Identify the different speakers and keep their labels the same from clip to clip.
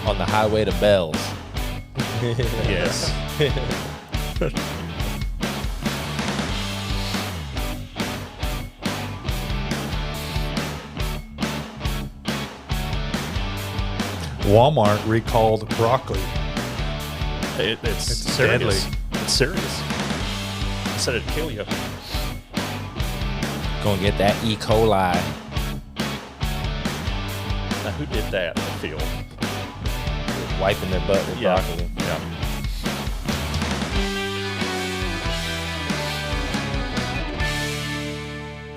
Speaker 1: On the highway to Bells.
Speaker 2: Yes.
Speaker 3: Walmart recalled broccoli.
Speaker 2: It's serious.
Speaker 3: deadly.
Speaker 2: It's serious. I said it'd kill you.
Speaker 1: Gonna get that E. coli.
Speaker 2: Now, who did that in the field?
Speaker 1: Wiping their butt with broccoli.
Speaker 2: Yeah.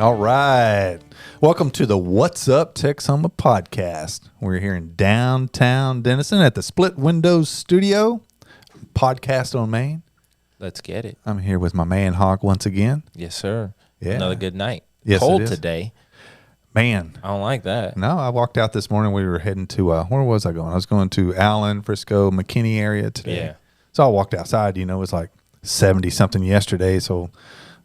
Speaker 3: All right. Welcome to the What's Up Texoma podcast. We're here in downtown Denison at the Split Windows Studio, podcast on Main.
Speaker 1: Let's get it.
Speaker 3: I'm here with my man Hawk once again.
Speaker 1: Yes, sir.
Speaker 3: Yeah.
Speaker 1: Another good night.
Speaker 3: Yes,
Speaker 1: Cold
Speaker 3: it is.
Speaker 1: today.
Speaker 3: Man.
Speaker 1: I don't like that.
Speaker 3: No, I walked out this morning. We were heading to, where was I going? I was going to Allen, Frisco, McKinney area today.
Speaker 1: Yeah.
Speaker 3: So I walked outside, it was like 70-something yesterday. So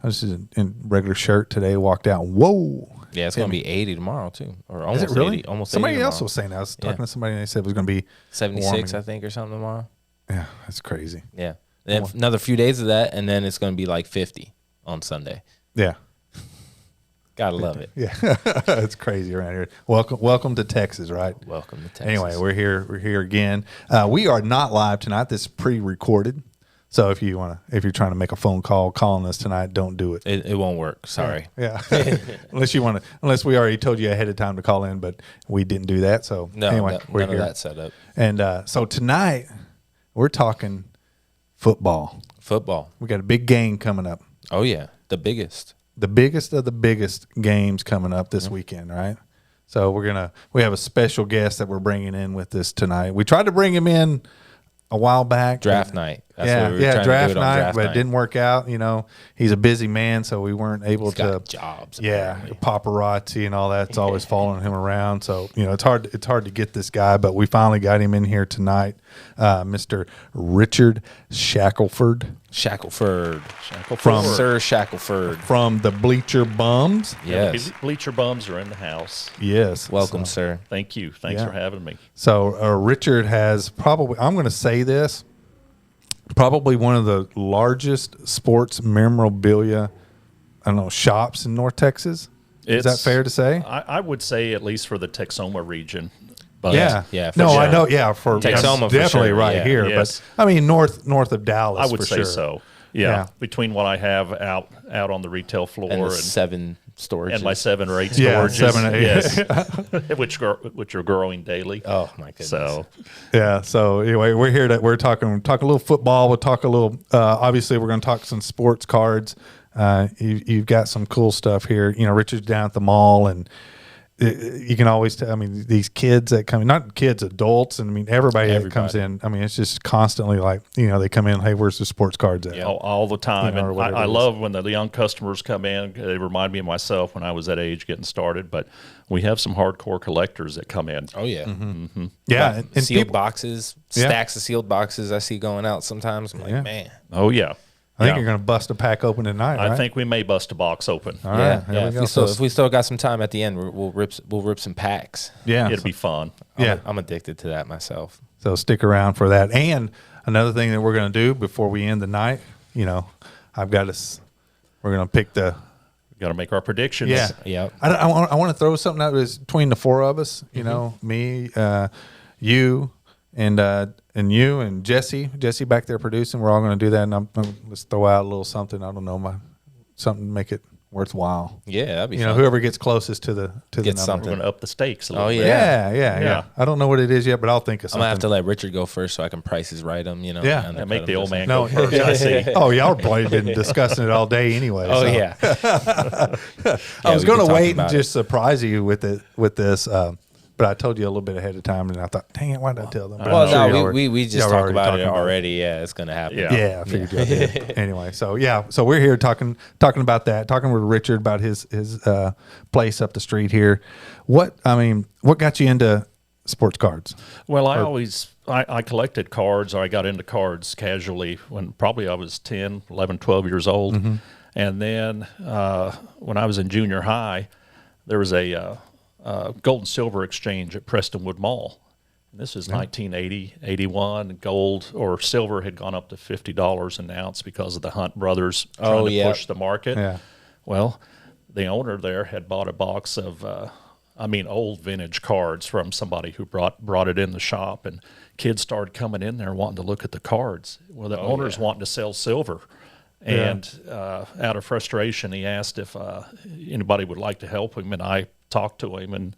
Speaker 3: I was just in regular shirt today, walked out. Whoa.
Speaker 1: Yeah, it's going to be 80 tomorrow, too. Or almost
Speaker 3: Is it really?
Speaker 1: 80. Almost
Speaker 3: Somebody
Speaker 1: 80
Speaker 3: else
Speaker 1: tomorrow.
Speaker 3: was saying that. I was talking to somebody and they said it was going to be
Speaker 1: 76,
Speaker 3: warming.
Speaker 1: I think, or something tomorrow.
Speaker 3: Yeah, that's crazy.
Speaker 1: Yeah. Then another few days of that, and then it's going to be like 50 on Sunday.
Speaker 3: Yeah.
Speaker 1: Gotta love it.
Speaker 3: Yeah. It's crazy around here. Welcome to Texas, right?
Speaker 1: Welcome to Texas.
Speaker 3: Anyway, we're here again. We are not live tonight. This is pre-recorded. So if you're trying to make a phone call calling us tonight, don't do it.
Speaker 1: It won't work. Sorry.
Speaker 3: Yeah. unless we already told you ahead of time to call in, but we didn't do that. So
Speaker 1: No,
Speaker 3: anyway, we're
Speaker 1: none
Speaker 3: here.
Speaker 1: of that setup.
Speaker 3: And so tonight we're talking football.
Speaker 1: Football.
Speaker 3: We got a big game coming up.
Speaker 1: Oh, yeah. The biggest.
Speaker 3: The biggest of the biggest games coming up this weekend, right? So we have a special guest that we're bringing in with us tonight. We tried to bring him in a while back.
Speaker 1: Draft night. That's
Speaker 3: yeah,
Speaker 1: what we were trying
Speaker 3: draft
Speaker 1: to do it on
Speaker 3: night,
Speaker 1: draft
Speaker 3: but
Speaker 1: night.
Speaker 3: it didn't work out. He's a busy man, so we weren't able
Speaker 1: He's
Speaker 3: to.
Speaker 1: got jobs.
Speaker 3: Yeah,
Speaker 1: apparently.
Speaker 3: paparazzi and all that's always following him around. So it's hard to get this guy, but we finally got him in here tonight, Mr. Richard Shackelford
Speaker 1: Shackelford.
Speaker 3: From-
Speaker 1: Sir Shackelford.
Speaker 3: from the Bleacher Bums.
Speaker 1: Yes.
Speaker 2: The Bleacher Bums are in the house.
Speaker 3: Yes,
Speaker 1: Welcome,
Speaker 3: so,
Speaker 1: sir.
Speaker 2: Thank you. Thanks
Speaker 3: Yeah.
Speaker 2: for having me.
Speaker 3: So Richard has probably, I'm going to say this, probably one of the largest sports memorabilia, shops in North Texas. Is that fair to say?
Speaker 2: I would say at least for the Texoma region. But
Speaker 1: Yeah, for
Speaker 3: no,
Speaker 1: sure.
Speaker 3: I know. Yeah, for
Speaker 1: Texoma for
Speaker 3: definitely
Speaker 1: sure,
Speaker 3: right
Speaker 1: yeah.
Speaker 3: here.
Speaker 2: Yes.
Speaker 3: But I mean, north of Dallas.
Speaker 2: I would
Speaker 3: for
Speaker 2: say
Speaker 3: sure.
Speaker 2: so.
Speaker 3: Yeah.
Speaker 2: Yeah. Between what I have out on the retail floor
Speaker 1: And the
Speaker 2: and
Speaker 1: 7 storages.
Speaker 2: my 7 or 8
Speaker 3: Yeah,
Speaker 2: storages,
Speaker 3: 7 or 8.
Speaker 2: yes, which are growing daily.
Speaker 1: Oh, my goodness.
Speaker 2: So
Speaker 3: Yeah. So anyway, we're here. We're talking a little football. We'll talk a little. Obviously, we're going to talk some sports cards. You've got some cool stuff here. Richard's down at the mall, and you can always tell. I mean, these kids that come in, not kids, adults, and I mean everybody that comes in. I mean, it's just constantly like they come in. Hey, where's the sports cards at?
Speaker 2: all the time.
Speaker 3: or
Speaker 2: And
Speaker 3: whatever
Speaker 2: I
Speaker 3: it is.
Speaker 2: love when the young customers come in. They remind me of myself when I was that age getting started. But we have some hardcore collectors that come in.
Speaker 1: Oh, yeah.
Speaker 3: Yeah, and
Speaker 1: Sealed
Speaker 3: people,
Speaker 1: boxes,
Speaker 3: Yeah.
Speaker 1: stacks of sealed boxes I see going out sometimes. I'm like,
Speaker 3: Yeah.
Speaker 1: man.
Speaker 2: Oh, yeah.
Speaker 3: I think
Speaker 2: Yeah.
Speaker 3: you're going to bust a pack open tonight.
Speaker 2: I
Speaker 3: right?
Speaker 2: think we may bust a box open.
Speaker 3: All right,
Speaker 1: Yeah,
Speaker 3: here
Speaker 1: yeah.
Speaker 3: we go.
Speaker 1: If we still got some time at the end, we'll rip some packs.
Speaker 3: Yeah,
Speaker 2: It'll be fun.
Speaker 3: yeah.
Speaker 1: I'm addicted to that myself.
Speaker 3: So stick around for that. And another thing that we're going to do before we end the night, I've got us. We're going to pick the.
Speaker 2: Got to make our predictions.
Speaker 3: Yeah.
Speaker 1: Yep.
Speaker 3: I want to throw something out between the four of us. Me, you, and you and Jesse back there producing. We're all going to do that, and let's throw out a little something. I don't know, something to make it worthwhile.
Speaker 1: Yeah, that'd be fun.
Speaker 3: Whoever gets closest to the
Speaker 1: Get
Speaker 3: number.
Speaker 1: something.
Speaker 2: We're going to up the stakes a little
Speaker 1: Oh,
Speaker 2: bit.
Speaker 1: yeah.
Speaker 3: Yeah.
Speaker 2: Yeah.
Speaker 3: I don't know what it is yet, but I'll think of
Speaker 1: I'm
Speaker 3: something.
Speaker 1: gonna have to let Richard go first so I can price his right him.
Speaker 3: Yeah.
Speaker 1: and
Speaker 2: And make the old man
Speaker 3: No.
Speaker 2: go first. I see.
Speaker 3: Oh, y'all probably been discussing it all day anyway.
Speaker 1: Oh
Speaker 3: so.
Speaker 1: yeah.
Speaker 3: I was
Speaker 1: we
Speaker 3: going
Speaker 1: could
Speaker 3: to
Speaker 1: talk
Speaker 3: wait and
Speaker 1: about it.
Speaker 3: just surprise you with this, but I told you a little bit ahead of time, and I thought, dang it, why did I tell them? But I'm
Speaker 1: Well,
Speaker 3: sure y'all
Speaker 1: no,
Speaker 3: were-
Speaker 1: we just
Speaker 3: y'all were
Speaker 1: talked
Speaker 3: already
Speaker 1: about
Speaker 3: talking
Speaker 1: it already. Yeah, it's gonna happen.
Speaker 2: Yeah.
Speaker 3: Yeah, I figured y'all did. Anyway, so we're here talking about that, talking with Richard about his place up the street here. What got you into sports cards?
Speaker 2: Well, I collected cards, or I got into cards casually when probably I was 10, 11, 12 years old.
Speaker 3: Mm-hmm.
Speaker 2: And then when I was in junior high, there was a gold and silver exchange at Prestonwood Mall. This is 1980, 81. Gold or silver had gone up to $50 an ounce because of the Hunt brothers trying to push the market.
Speaker 3: Yeah.
Speaker 2: Well, the owner there had bought a box of, old vintage cards from somebody who brought it in the shop, and kids started coming in there wanting to look at the cards. Well, the owner's wanting to sell silver. And out of frustration, he asked if anybody would like to help him, and I talked to him and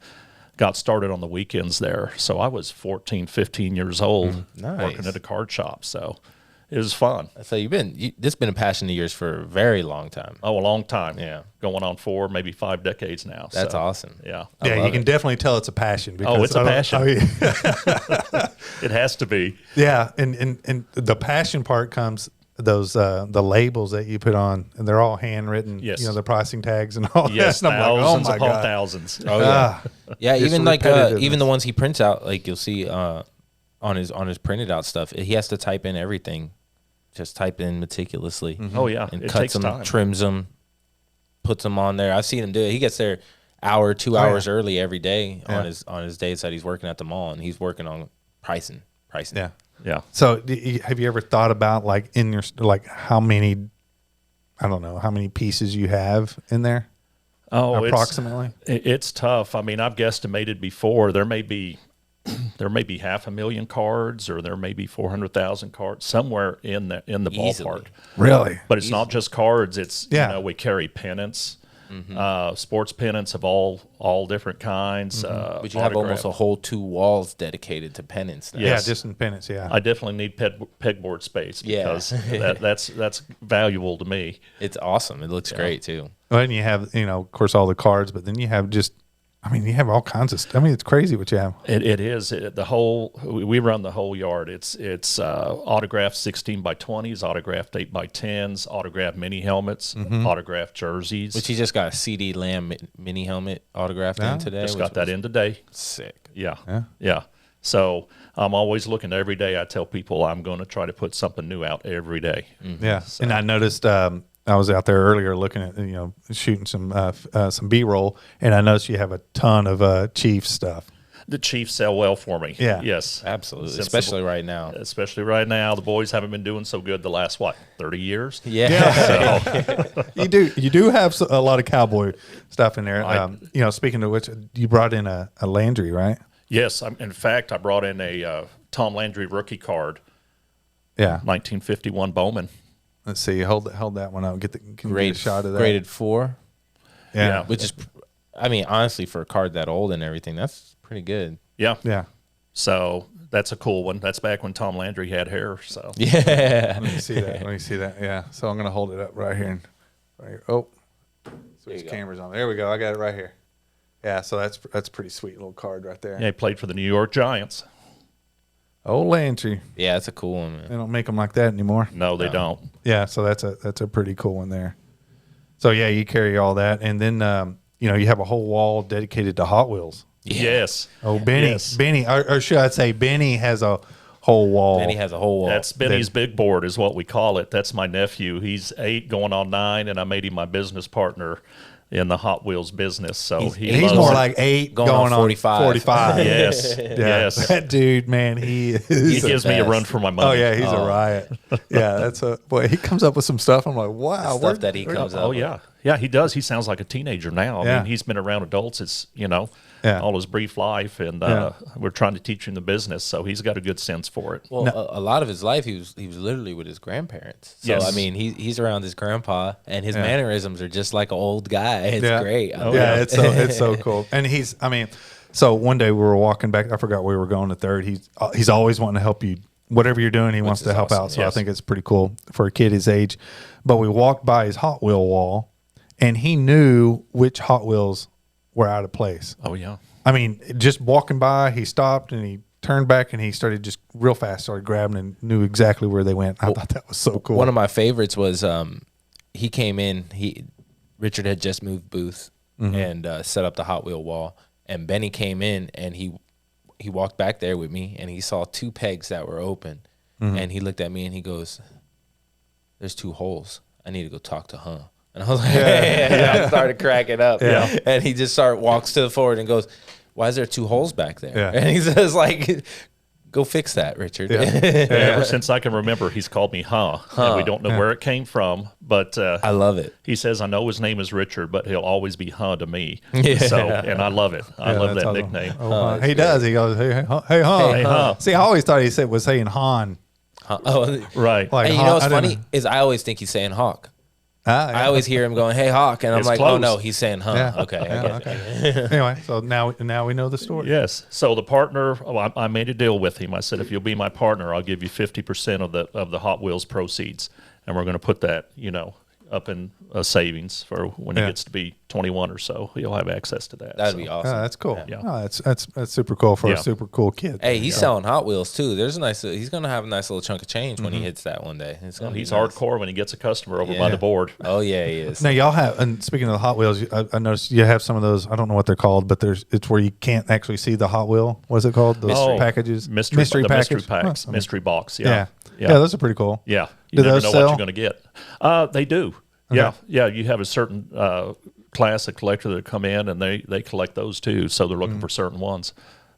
Speaker 2: got started on the weekends there. So I was 14, 15 years old working at a card shop. So it was fun.
Speaker 1: So this has been a passion of yours for a very long time.
Speaker 2: Oh, a long time.
Speaker 1: Yeah.
Speaker 2: Going on 4, maybe 5 decades now.
Speaker 1: That's
Speaker 2: so,
Speaker 1: awesome.
Speaker 2: Yeah.
Speaker 3: Yeah, you can definitely tell it's a passion. Because
Speaker 2: it's a passion.
Speaker 3: yeah.
Speaker 2: It has to be.
Speaker 3: Yeah, and the passion part comes those the labels that you put on, and they're all handwritten.
Speaker 2: Yes.
Speaker 3: You know, the pricing tags and all
Speaker 2: Yes,
Speaker 3: that. And I'm
Speaker 2: thousands
Speaker 3: like, oh my
Speaker 2: upon
Speaker 3: God.
Speaker 2: thousands.
Speaker 1: Oh yeah, yeah.
Speaker 3: Just
Speaker 1: Even like
Speaker 3: repetitiveness.
Speaker 1: even the ones he prints out, like you'll see on his printed out stuff, he has to type in everything. Just type in meticulously.
Speaker 2: Oh yeah,
Speaker 1: And
Speaker 2: it
Speaker 1: cuts
Speaker 2: takes
Speaker 1: them,
Speaker 2: time.
Speaker 1: trims them, puts them on there. I've seen him do it. He gets there hour, 2 hours early every day on his days that he's working at the mall, and he's working on pricing.
Speaker 3: Yeah.
Speaker 2: Yeah.
Speaker 3: So, have you ever thought about like in your how many? I don't know how many pieces you have in there.
Speaker 2: Oh,
Speaker 3: approximately.
Speaker 2: It's tough. I mean, I've guesstimated before there may be 500,000 cards, or there may be 400,000 cards somewhere in the
Speaker 1: Easily.
Speaker 2: ballpark.
Speaker 3: Really?
Speaker 2: But it's not just cards. It's we carry pennants, sports pennants of all different kinds.
Speaker 1: But you have almost a whole 2 walls dedicated to pennants now.
Speaker 3: Yeah, just in pennants. Yeah.
Speaker 2: I definitely need pegboard space because that's valuable to me.
Speaker 1: It's awesome. It looks great too.
Speaker 3: Well, and you have of course all the cards, but then you have you have all kinds of stuff. I mean, it's crazy what you have.
Speaker 2: It is. We run the whole yard. It's autographed 16 by 20s, autographed 8 by 10s, autographed mini helmets, autographed jerseys.
Speaker 1: Which he just got a CD Lamb mini helmet autographed in today.
Speaker 2: Just got that in today.
Speaker 1: Sick.
Speaker 2: Yeah. So I'm always looking every day. I tell people I'm going to try to put something new out every day.
Speaker 3: Yeah. So. And I noticed I was out there earlier looking at shooting some B-roll, and I noticed you have a ton of Chiefs stuff.
Speaker 2: The Chiefs sell well for me.
Speaker 3: Yeah.
Speaker 2: Yes.
Speaker 1: Absolutely. Especially right now.
Speaker 2: Especially right now. The boys haven't been doing so good the last 30 years.
Speaker 1: Yeah.
Speaker 3: So. You do have a lot of cowboy stuff in there. Speaking of which, you brought in a Landry, right?
Speaker 2: Yes. In fact, I brought in a Tom Landry rookie card.
Speaker 3: Yeah.
Speaker 2: 1951 Bowman.
Speaker 3: Let's see. Hold that one up. Can you get a shot of that?
Speaker 1: Graded 4.
Speaker 3: Yeah.
Speaker 1: Which is, honestly, for a card that old and everything, that's pretty good.
Speaker 2: Yeah.
Speaker 3: Yeah.
Speaker 2: So that's a cool one. That's back when Tom Landry had hair. So
Speaker 1: Yeah.
Speaker 3: Let me see that. Yeah. So I'm gonna hold it up right here. Right here. Oh, switch cameras on. There we go. I got it right here. Yeah. So that's pretty sweet little card right there.
Speaker 2: yeah, he played for the New York Giants.
Speaker 3: Oh, Landry.
Speaker 1: Yeah, that's a cool one, man.
Speaker 3: They don't make them like that anymore.
Speaker 2: No, they don't.
Speaker 3: Yeah. So that's a pretty cool one there. So yeah, you carry all that, and then you have a whole wall dedicated to Hot Wheels.
Speaker 1: Yeah.
Speaker 2: Yes.
Speaker 3: Oh, Benny.
Speaker 2: Yes.
Speaker 3: Benny, or should I say Benny has a whole wall.
Speaker 1: Benny has a whole wall.
Speaker 2: That's Benny's big board is what we call it. That's my nephew. He's 8 going on 9, and I made him my business partner in the Hot Wheels business. So
Speaker 3: He's
Speaker 2: loves
Speaker 3: more
Speaker 2: it.
Speaker 3: like 8
Speaker 1: Going
Speaker 3: going
Speaker 1: on
Speaker 3: on
Speaker 1: 45.
Speaker 3: 45.
Speaker 2: Yes.
Speaker 3: Yeah.
Speaker 2: Yes.
Speaker 3: That dude, man, he is.
Speaker 2: He gives me a
Speaker 1: best.
Speaker 2: run for my money.
Speaker 3: Oh yeah, he's a riot. Yeah, that's a boy. He comes up with some stuff. I'm like, wow,
Speaker 1: Stuff that he comes up
Speaker 2: Oh
Speaker 1: with.
Speaker 2: yeah, yeah. He does. He sounds like a teenager now. I
Speaker 3: Yeah.
Speaker 2: mean, he's been around adults. It's
Speaker 3: Yeah.
Speaker 2: all his brief life, and we're trying to teach him the business. So he's got a good sense for it.
Speaker 1: Well, a lot of his life, he was literally with his grandparents. So
Speaker 2: Yes.
Speaker 1: I mean, he's around his grandpa, and his mannerisms are just like an old guy. It's
Speaker 3: Yeah.
Speaker 1: great.
Speaker 3: Yeah, it's so cool. And so one day we were walking back. I forgot we were going to Third. He's always wanting to help you. Whatever you're doing, he wants to
Speaker 1: is
Speaker 3: help
Speaker 1: awesome.
Speaker 3: out. So I
Speaker 2: Yes.
Speaker 3: think it's pretty cool for a kid his age. But we walked by his Hot Wheel wall, and he knew which Hot Wheels were out of place.
Speaker 2: Oh yeah.
Speaker 3: I mean, just walking by, he stopped and he turned back and he started just real fast, started grabbing and knew exactly where they went. I thought that was so cool.
Speaker 1: One of my favorites was he came in. Richard had just moved booth and set up the Hot Wheel wall, and Benny came in and he walked back there with me and he saw 2 pegs that were open, and he looked at me and he goes, "There's 2 holes. I need to go talk to Huh." And I was like, I started cracking up.
Speaker 3: Yeah.
Speaker 1: And he just walks to the forward and goes, why is there 2 holes back there?
Speaker 3: Yeah.
Speaker 1: And he says, like, go fix that, Richard.
Speaker 3: Yeah.
Speaker 2: Ever since I can remember, he's called me and we don't know where it came from, but
Speaker 1: I love it.
Speaker 2: he says, I know his name is Richard, but he'll always be to me.
Speaker 1: Yeah.
Speaker 2: So, and I love it. I love
Speaker 3: that's
Speaker 2: that
Speaker 3: awesome.
Speaker 2: nickname.
Speaker 3: Oh, he does. He goes, hey, hey, Han.
Speaker 2: Hey, Han.
Speaker 3: See, I always thought he was saying Han.
Speaker 1: Oh,
Speaker 2: Right.
Speaker 3: Like,
Speaker 1: and you
Speaker 3: Han-
Speaker 1: know what's
Speaker 3: I didn't
Speaker 1: funny is I always think he's saying Hawk.
Speaker 3: Yeah.
Speaker 1: I always hear him going, "Hey, Hawk," and I'm
Speaker 2: It's
Speaker 1: like,
Speaker 2: close.
Speaker 1: "Oh no, he's saying huh."
Speaker 3: Yeah.
Speaker 1: Okay, I
Speaker 3: Yeah,
Speaker 1: get it.
Speaker 3: okay. Anyway, so now we know the story.
Speaker 2: Yes. So the partner, I made a deal with him. I said, if you'll be my partner, I'll give you 50% of the Hot Wheels proceeds, and we're going to put that, up in a savings for when he
Speaker 3: Yeah.
Speaker 2: gets to be 21 or so. He'll have access to that.
Speaker 1: That'd be awesome.
Speaker 3: That's cool.
Speaker 2: Yeah.
Speaker 3: Oh, that's super cool for
Speaker 2: Yeah.
Speaker 3: a super cool kid.
Speaker 1: Hey, he's selling Hot Wheels too. There's a nice. He's gonna have a nice little chunk of change when he hits that one day. It's gonna
Speaker 2: He's
Speaker 1: be nice.
Speaker 2: hardcore when he gets a customer over by
Speaker 1: Yeah.
Speaker 2: the board.
Speaker 1: Oh yeah, he is.
Speaker 3: Now y'all have, and speaking of the Hot Wheels, I noticed you have some of those. I don't know what they're called, but it's where you can't actually see the Hot Wheel. What's it called? Those
Speaker 1: Mystery.
Speaker 3: packages,
Speaker 2: the mystery
Speaker 3: package?
Speaker 2: packs,
Speaker 3: Huh.
Speaker 2: mystery box.
Speaker 3: Yeah.
Speaker 2: Yeah.
Speaker 3: Yeah, those are pretty cool.
Speaker 2: Yeah. You
Speaker 3: Do
Speaker 2: never
Speaker 3: those
Speaker 2: know
Speaker 3: sell?
Speaker 2: what you're going to get. They do. Yeah. Yeah. You have a certain class of collector that come in and they collect those too. So they're looking for certain ones.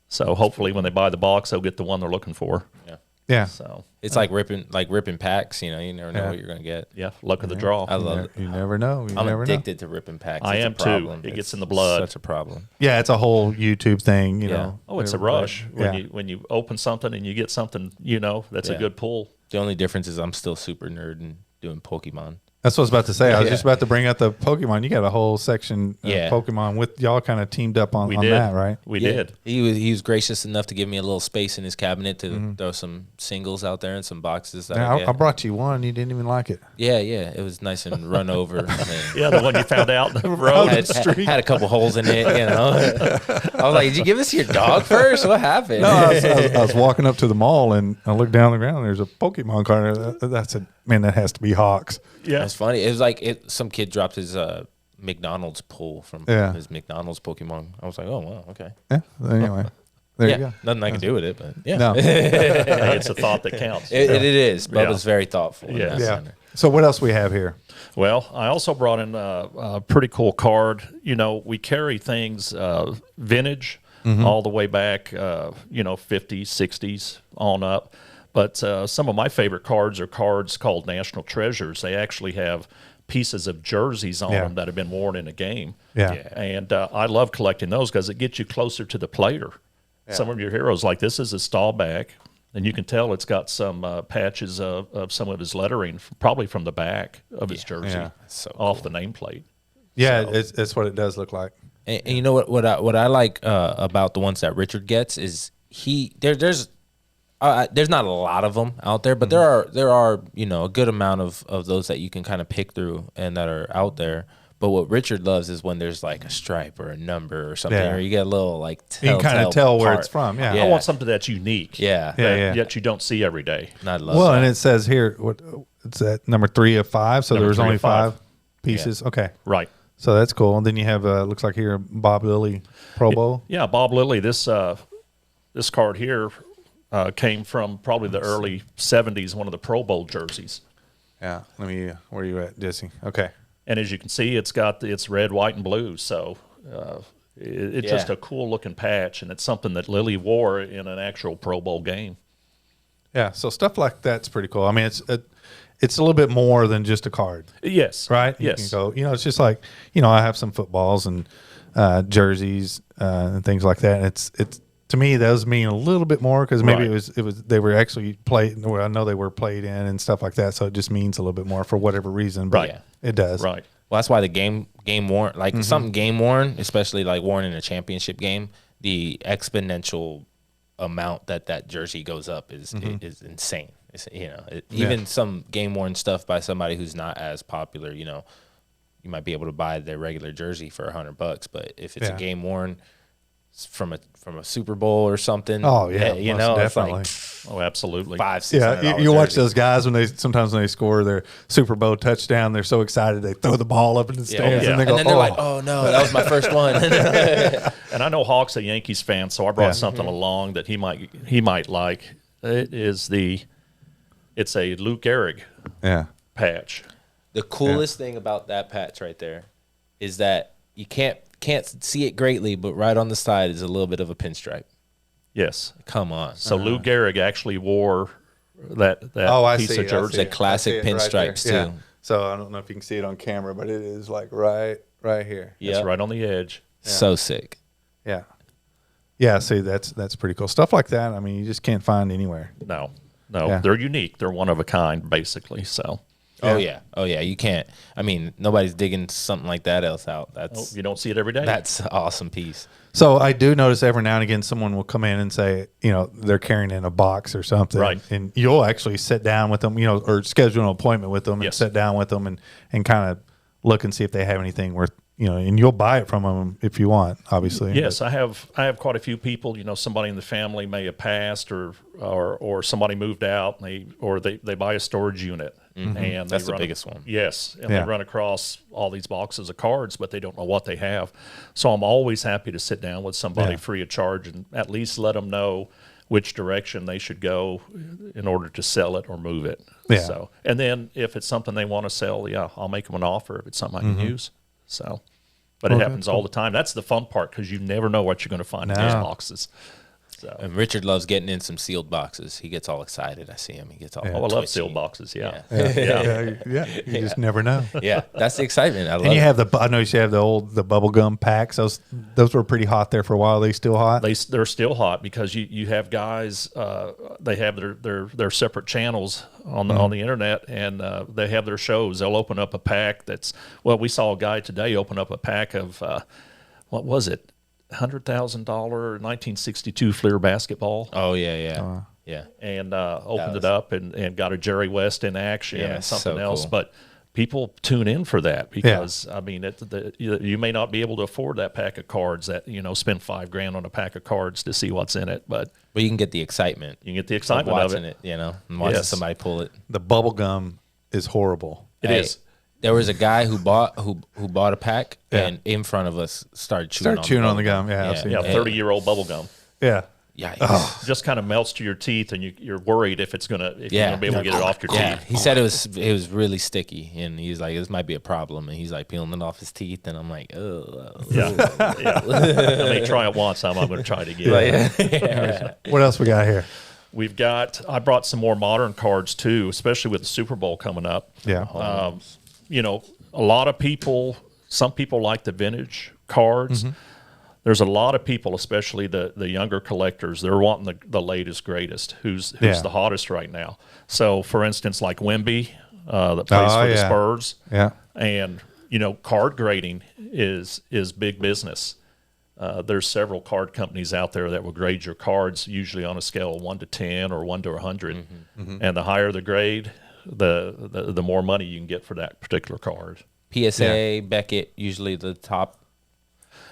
Speaker 2: So hopefully when they buy the box, they'll get the one they're looking for.
Speaker 1: Yeah.
Speaker 3: Yeah,
Speaker 2: So
Speaker 1: It's like ripping packs. You never know
Speaker 3: Yeah.
Speaker 1: what you're gonna get.
Speaker 2: yeah, luck of the draw.
Speaker 1: I love it.
Speaker 3: you never know. You
Speaker 1: I'm
Speaker 3: never
Speaker 1: addicted to ripping packs.
Speaker 2: I
Speaker 1: It's a
Speaker 2: am too.
Speaker 1: problem.
Speaker 2: It gets
Speaker 1: It's
Speaker 2: in the blood.
Speaker 1: Such a problem.
Speaker 3: know. Yeah, it's a whole YouTube thing. You
Speaker 1: Yeah.
Speaker 3: know.
Speaker 2: Oh, it's a
Speaker 3: Everybody-
Speaker 2: rush
Speaker 3: Yeah.
Speaker 2: when you open something and you get something, that's a
Speaker 1: Yeah.
Speaker 2: good pull.
Speaker 1: The only difference is I'm still super nerd and doing Pokemon.
Speaker 3: That's what I was about to say. I was
Speaker 1: Yeah.
Speaker 3: just about to bring up the Pokemon. You got a whole section of
Speaker 1: Yeah.
Speaker 3: Pokemon with y'all kind of teamed up on
Speaker 2: We did
Speaker 3: that, right?
Speaker 2: We
Speaker 1: Yeah.
Speaker 2: did.
Speaker 1: He was gracious enough to give me a little space in his cabinet to throw some singles out there and some boxes that
Speaker 3: Now,
Speaker 1: I get.
Speaker 3: I brought you one. You didn't even like it.
Speaker 1: Yeah, it was nice and run over. And
Speaker 2: Yeah, the one you found out in the road.
Speaker 1: had a couple holes in it. I was like, "Did you give this to your dog first? What happened?"
Speaker 3: No, I was walking up to the mall and I looked down the ground. And there's a Pokemon card. That's a man. That has to be Hawks.
Speaker 2: Yeah.
Speaker 1: It's funny. It was like some kid dropped his McDonald's pull from
Speaker 3: Yeah.
Speaker 1: his McDonald's Pokemon. I was like, "Oh wow, okay."
Speaker 3: Yeah. Anyway, there you go.
Speaker 1: Nothing I can do with it, but yeah,
Speaker 3: No.
Speaker 2: Hey, it's a thought that counts.
Speaker 1: it is.
Speaker 2: Yeah.
Speaker 1: Bubba's very thoughtful. in
Speaker 2: Yes.
Speaker 1: that
Speaker 3: Yeah.
Speaker 1: center.
Speaker 3: So what else we have here?
Speaker 2: Well, I also brought in a pretty cool card. We carry things vintage all the way back, 50s, 60s on up. But some of my favorite cards are cards called National Treasures. They actually have pieces of jerseys on
Speaker 3: Yeah.
Speaker 2: them that have been worn in a game.
Speaker 3: Yeah.
Speaker 2: And I love collecting those because it gets you closer to the player. Some of your heroes, like this is a Staubach, and you can tell it's got some patches of some of his lettering, probably from the back of his jersey,
Speaker 3: Yeah.
Speaker 1: So
Speaker 2: off the nameplate.
Speaker 3: Yeah,
Speaker 2: So-
Speaker 3: it's what it does look like.
Speaker 1: And you know what I like about the ones that Richard gets is there's not a lot of them out there, but there are a good amount of those that you can kind of pick through and that are out there. But what Richard loves is when there's like a stripe or a number or something,
Speaker 3: Yeah.
Speaker 1: or you get a little like
Speaker 3: You can kind of tell where it's from. Yeah.
Speaker 1: Yeah.
Speaker 2: I want something that's unique.
Speaker 1: Yeah,
Speaker 3: Yeah.
Speaker 2: Yet you don't see every day.
Speaker 1: And I love
Speaker 3: Well,
Speaker 1: that.
Speaker 3: and it says here what it's at number 3 of 5. So
Speaker 2: Number
Speaker 3: there was
Speaker 2: 3
Speaker 3: only
Speaker 2: of 5.
Speaker 3: 5 pieces. Okay,
Speaker 2: Right.
Speaker 3: so that's cool. And then you have looks like here Bob Lilly Pro Bowl.
Speaker 2: Yeah, Bob Lilly. This card here came from probably the early 70s, one of the Pro Bowl jerseys.
Speaker 3: Yeah. Let me. Where are you at, Jesse? Okay.
Speaker 2: And as you can see, it's red, white, and blue. So it's just
Speaker 1: Yeah.
Speaker 2: a cool looking patch, and it's something that Lilly wore in an actual Pro Bowl game.
Speaker 3: Yeah. So stuff like that's pretty cool. I mean, it's a little bit more than just a card,
Speaker 2: Yes.
Speaker 3: right?
Speaker 2: Yes.
Speaker 3: You can go. It's just like I have some footballs and jerseys and things like that. And it's to me those mean a little bit more because maybe
Speaker 2: Right.
Speaker 3: it was they were actually played. Well, I know they were played in and stuff like that. So it just means a little bit more for whatever reason. But
Speaker 2: Right.
Speaker 3: it does.
Speaker 2: Right.
Speaker 1: Well, that's why the game worn, like something game worn, especially like worn in a championship game, the exponential amount that jersey goes up is insane. It's, even some game worn stuff by somebody who's not as popular, you might be able to buy their regular jersey for $100, but if it's
Speaker 3: Yeah.
Speaker 1: a game worn from a Super Bowl or something,
Speaker 3: Oh, yeah,
Speaker 1: it's
Speaker 3: most
Speaker 1: like
Speaker 2: Oh, absolutely.
Speaker 1: $500-$600.
Speaker 3: Yeah, you watch
Speaker 1: jersey.
Speaker 3: those guys when they score their Super Bowl touchdown. They're so excited they throw the ball up in the stands
Speaker 2: yeah.
Speaker 3: and they
Speaker 1: And
Speaker 3: go,
Speaker 1: then they're like, "Oh no, that was my first one."
Speaker 2: And I know Hawk's a Yankees fan, so I brought
Speaker 3: Yeah.
Speaker 2: something along that he might like. It's a Luke Gehrig
Speaker 3: yeah,
Speaker 2: patch.
Speaker 1: The coolest thing about that patch right there is that you can't can't see it greatly, but right on the side is a little bit of a pinstripe.
Speaker 2: Yes.
Speaker 1: Come on.
Speaker 2: So Lou Gehrig actually wore that
Speaker 3: I
Speaker 2: piece
Speaker 3: see
Speaker 2: of
Speaker 3: it,
Speaker 2: jersey.
Speaker 1: The classic pinstripes
Speaker 3: there.
Speaker 1: too.
Speaker 3: Yeah. So I don't know if you can see it on camera, but it is like right here.
Speaker 2: It's right on the edge.
Speaker 1: So sick.
Speaker 3: Yeah. Yeah, see, that's pretty cool. Stuff like that, I mean, you just can't find anywhere.
Speaker 2: No,
Speaker 3: Yeah.
Speaker 2: they're unique. They're one of a kind, basically. So,
Speaker 1: Oh yeah. You can't. I mean, nobody's digging something like that else out. That's
Speaker 2: you don't see it every day.
Speaker 1: that's an awesome piece.
Speaker 3: So I do notice every now and again someone will come in and say, they're carrying in a box or something.
Speaker 2: Right.
Speaker 3: And you'll actually sit down with them, or schedule an appointment with them and
Speaker 2: Yes.
Speaker 3: sit down with them and kind of look and see if they have anything worth, and you'll buy it from them if you want, obviously.
Speaker 2: Yes, I have quite a few people. Somebody in the family may have passed, or somebody moved out, and they buy a storage unit, and
Speaker 1: That's
Speaker 2: they
Speaker 1: the biggest one.
Speaker 2: Yes, and
Speaker 3: Yeah.
Speaker 2: they run across all these boxes of cards, but they don't know what they have. So I'm always happy to sit down with somebody
Speaker 3: Yeah.
Speaker 2: free of charge and at least let them know which direction they should go in order to sell it or move it.
Speaker 3: Yeah.
Speaker 2: So, and then if it's something they want to sell, I'll make them an offer if it's something I can use. So. But it happens all the time. That's the fun part because you never know what you're going to find in those boxes. So,
Speaker 1: And Richard loves getting in some sealed boxes. He gets all excited. I see him. He gets all.
Speaker 2: I love
Speaker 1: twitchy.
Speaker 2: sealed boxes. Yeah.
Speaker 3: Yeah, you just never know.
Speaker 1: Yeah, that's the excitement. I love
Speaker 3: And you
Speaker 1: it.
Speaker 3: have I know you have the bubble gum packs. Those were pretty hot there for a while. Are they still hot?
Speaker 2: They're still hot because you have guys. They have their separate channels on the internet, and they have their shows. They'll open up a pack we saw a guy today open up a pack of what was it, $100,000 1962 Fleer basketball.
Speaker 1: Oh yeah.
Speaker 2: And opened it up and got a Jerry West in action
Speaker 1: Yeah,
Speaker 2: and something
Speaker 1: so
Speaker 2: else.
Speaker 1: cool.
Speaker 2: But people tune in for that because I mean, you may not be able to afford that pack of cards that spend $5,000 on a pack of cards to see what's in it, but
Speaker 1: you can get the excitement.
Speaker 2: you can get the excitement
Speaker 1: watching
Speaker 2: of it.
Speaker 1: and watching
Speaker 2: Yes.
Speaker 1: somebody pull it.
Speaker 3: The bubble gum is horrible.
Speaker 2: It is.
Speaker 1: There was a guy who bought a pack and in front of us started chewing
Speaker 3: on the gum. Yeah, I've seen
Speaker 2: Yeah,
Speaker 3: that.
Speaker 2: 30-year-old bubble gum.
Speaker 3: Yeah.
Speaker 1: Yeah.
Speaker 2: Just kind of melts to your teeth, and you're worried if you're gonna be able to get it off your
Speaker 1: Yeah,
Speaker 2: teeth.
Speaker 1: he said it was really sticky, and he's like, this might be a problem, and he's like peeling it off his teeth, and I'm like, oh,
Speaker 2: Yeah. I may try it once. I'm going to try it again.
Speaker 3: What else we got here?
Speaker 2: I brought some more modern cards too, especially with the Super Bowl coming up.
Speaker 3: Yeah.
Speaker 2: A lot of people, some people like the vintage cards. There's a lot of people, especially the younger collectors, they're wanting the latest, greatest, who's the hottest right now. So, for instance, like Wemby, that plays for the Spurs.
Speaker 3: Yeah.
Speaker 2: And, card grading is big business. There's several card companies out there that will grade your cards, usually on a scale of 1 to 10 or 1 to 100. And the higher the grade, the more money you can get for that particular card.
Speaker 1: PSA, Beckett, usually the top.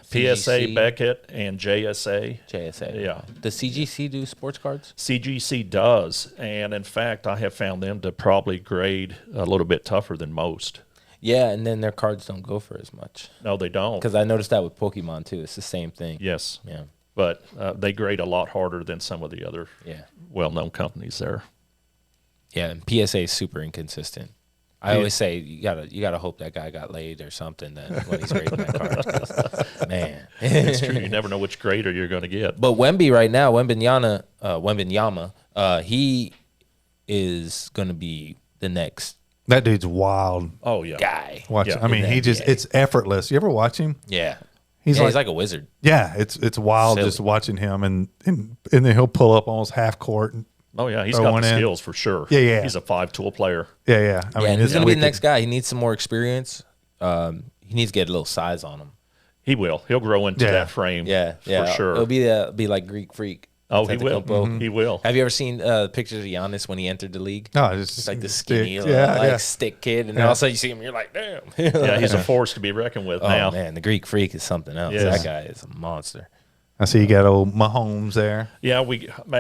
Speaker 2: PSA,
Speaker 1: CGC,
Speaker 2: Beckett, and JSA.
Speaker 1: JSA.
Speaker 2: Yeah.
Speaker 1: Does CGC do sports cards?
Speaker 2: CGC does. And in fact, I have found them to probably grade a little bit tougher than most.
Speaker 1: Yeah, and then their cards don't go for as much.
Speaker 2: No, they don't.
Speaker 1: Because I noticed that with Pokemon too. It's the same thing.
Speaker 2: Yes.
Speaker 1: Yeah.
Speaker 2: But they grade a lot harder than some of the other well-known companies there.
Speaker 1: Yeah, and PSA is super inconsistent. I always say you gotta hope that guy got laid or something that when he's grading that card. 'Cause, man,
Speaker 2: It's true. You never know which grader you're going to get.
Speaker 1: But Wemby right now, Wembenyama, he is going to be the next
Speaker 3: That dude's wild.
Speaker 2: Oh, yeah.
Speaker 1: guy.
Speaker 3: Watch.
Speaker 2: Yeah.
Speaker 3: I mean,
Speaker 1: In the NBA.
Speaker 3: it's effortless. You ever watch him?
Speaker 1: Yeah,
Speaker 3: He's
Speaker 1: he's like a wizard.
Speaker 3: Yeah, it's wild
Speaker 1: Silly.
Speaker 3: just watching him, and then he'll pull up almost half court. And,
Speaker 2: Oh, yeah. He's
Speaker 3: Throw
Speaker 2: got
Speaker 3: one
Speaker 2: the
Speaker 3: in.
Speaker 2: skills for sure.
Speaker 3: Yeah.
Speaker 2: He's a 5-tool player.
Speaker 3: yeah. I
Speaker 1: And
Speaker 3: mean,
Speaker 1: he's
Speaker 3: it's
Speaker 1: going to be the
Speaker 3: wicked.
Speaker 1: next guy. He needs some more experience. He needs to get a little size on him.
Speaker 2: He will. He'll grow into that frame.
Speaker 1: Yeah,
Speaker 2: For sure.
Speaker 1: It'll be like Greek Freak.
Speaker 2: Oh, he will.
Speaker 1: Antetokounmpo.
Speaker 2: He will.
Speaker 1: Have you ever seen pictures of Giannis when he entered the league?
Speaker 3: No, it's
Speaker 1: It's like the skinny,
Speaker 3: stick.
Speaker 1: stick kid, and then all of a sudden you see him, you're like, damn.
Speaker 2: Yeah, he's a force to be reckoned with
Speaker 1: Oh
Speaker 2: now.
Speaker 1: man, the Greek Freak is something else.
Speaker 2: Yes.
Speaker 1: That guy is a monster.
Speaker 3: I see you got old Mahomes there.
Speaker 2: Yeah,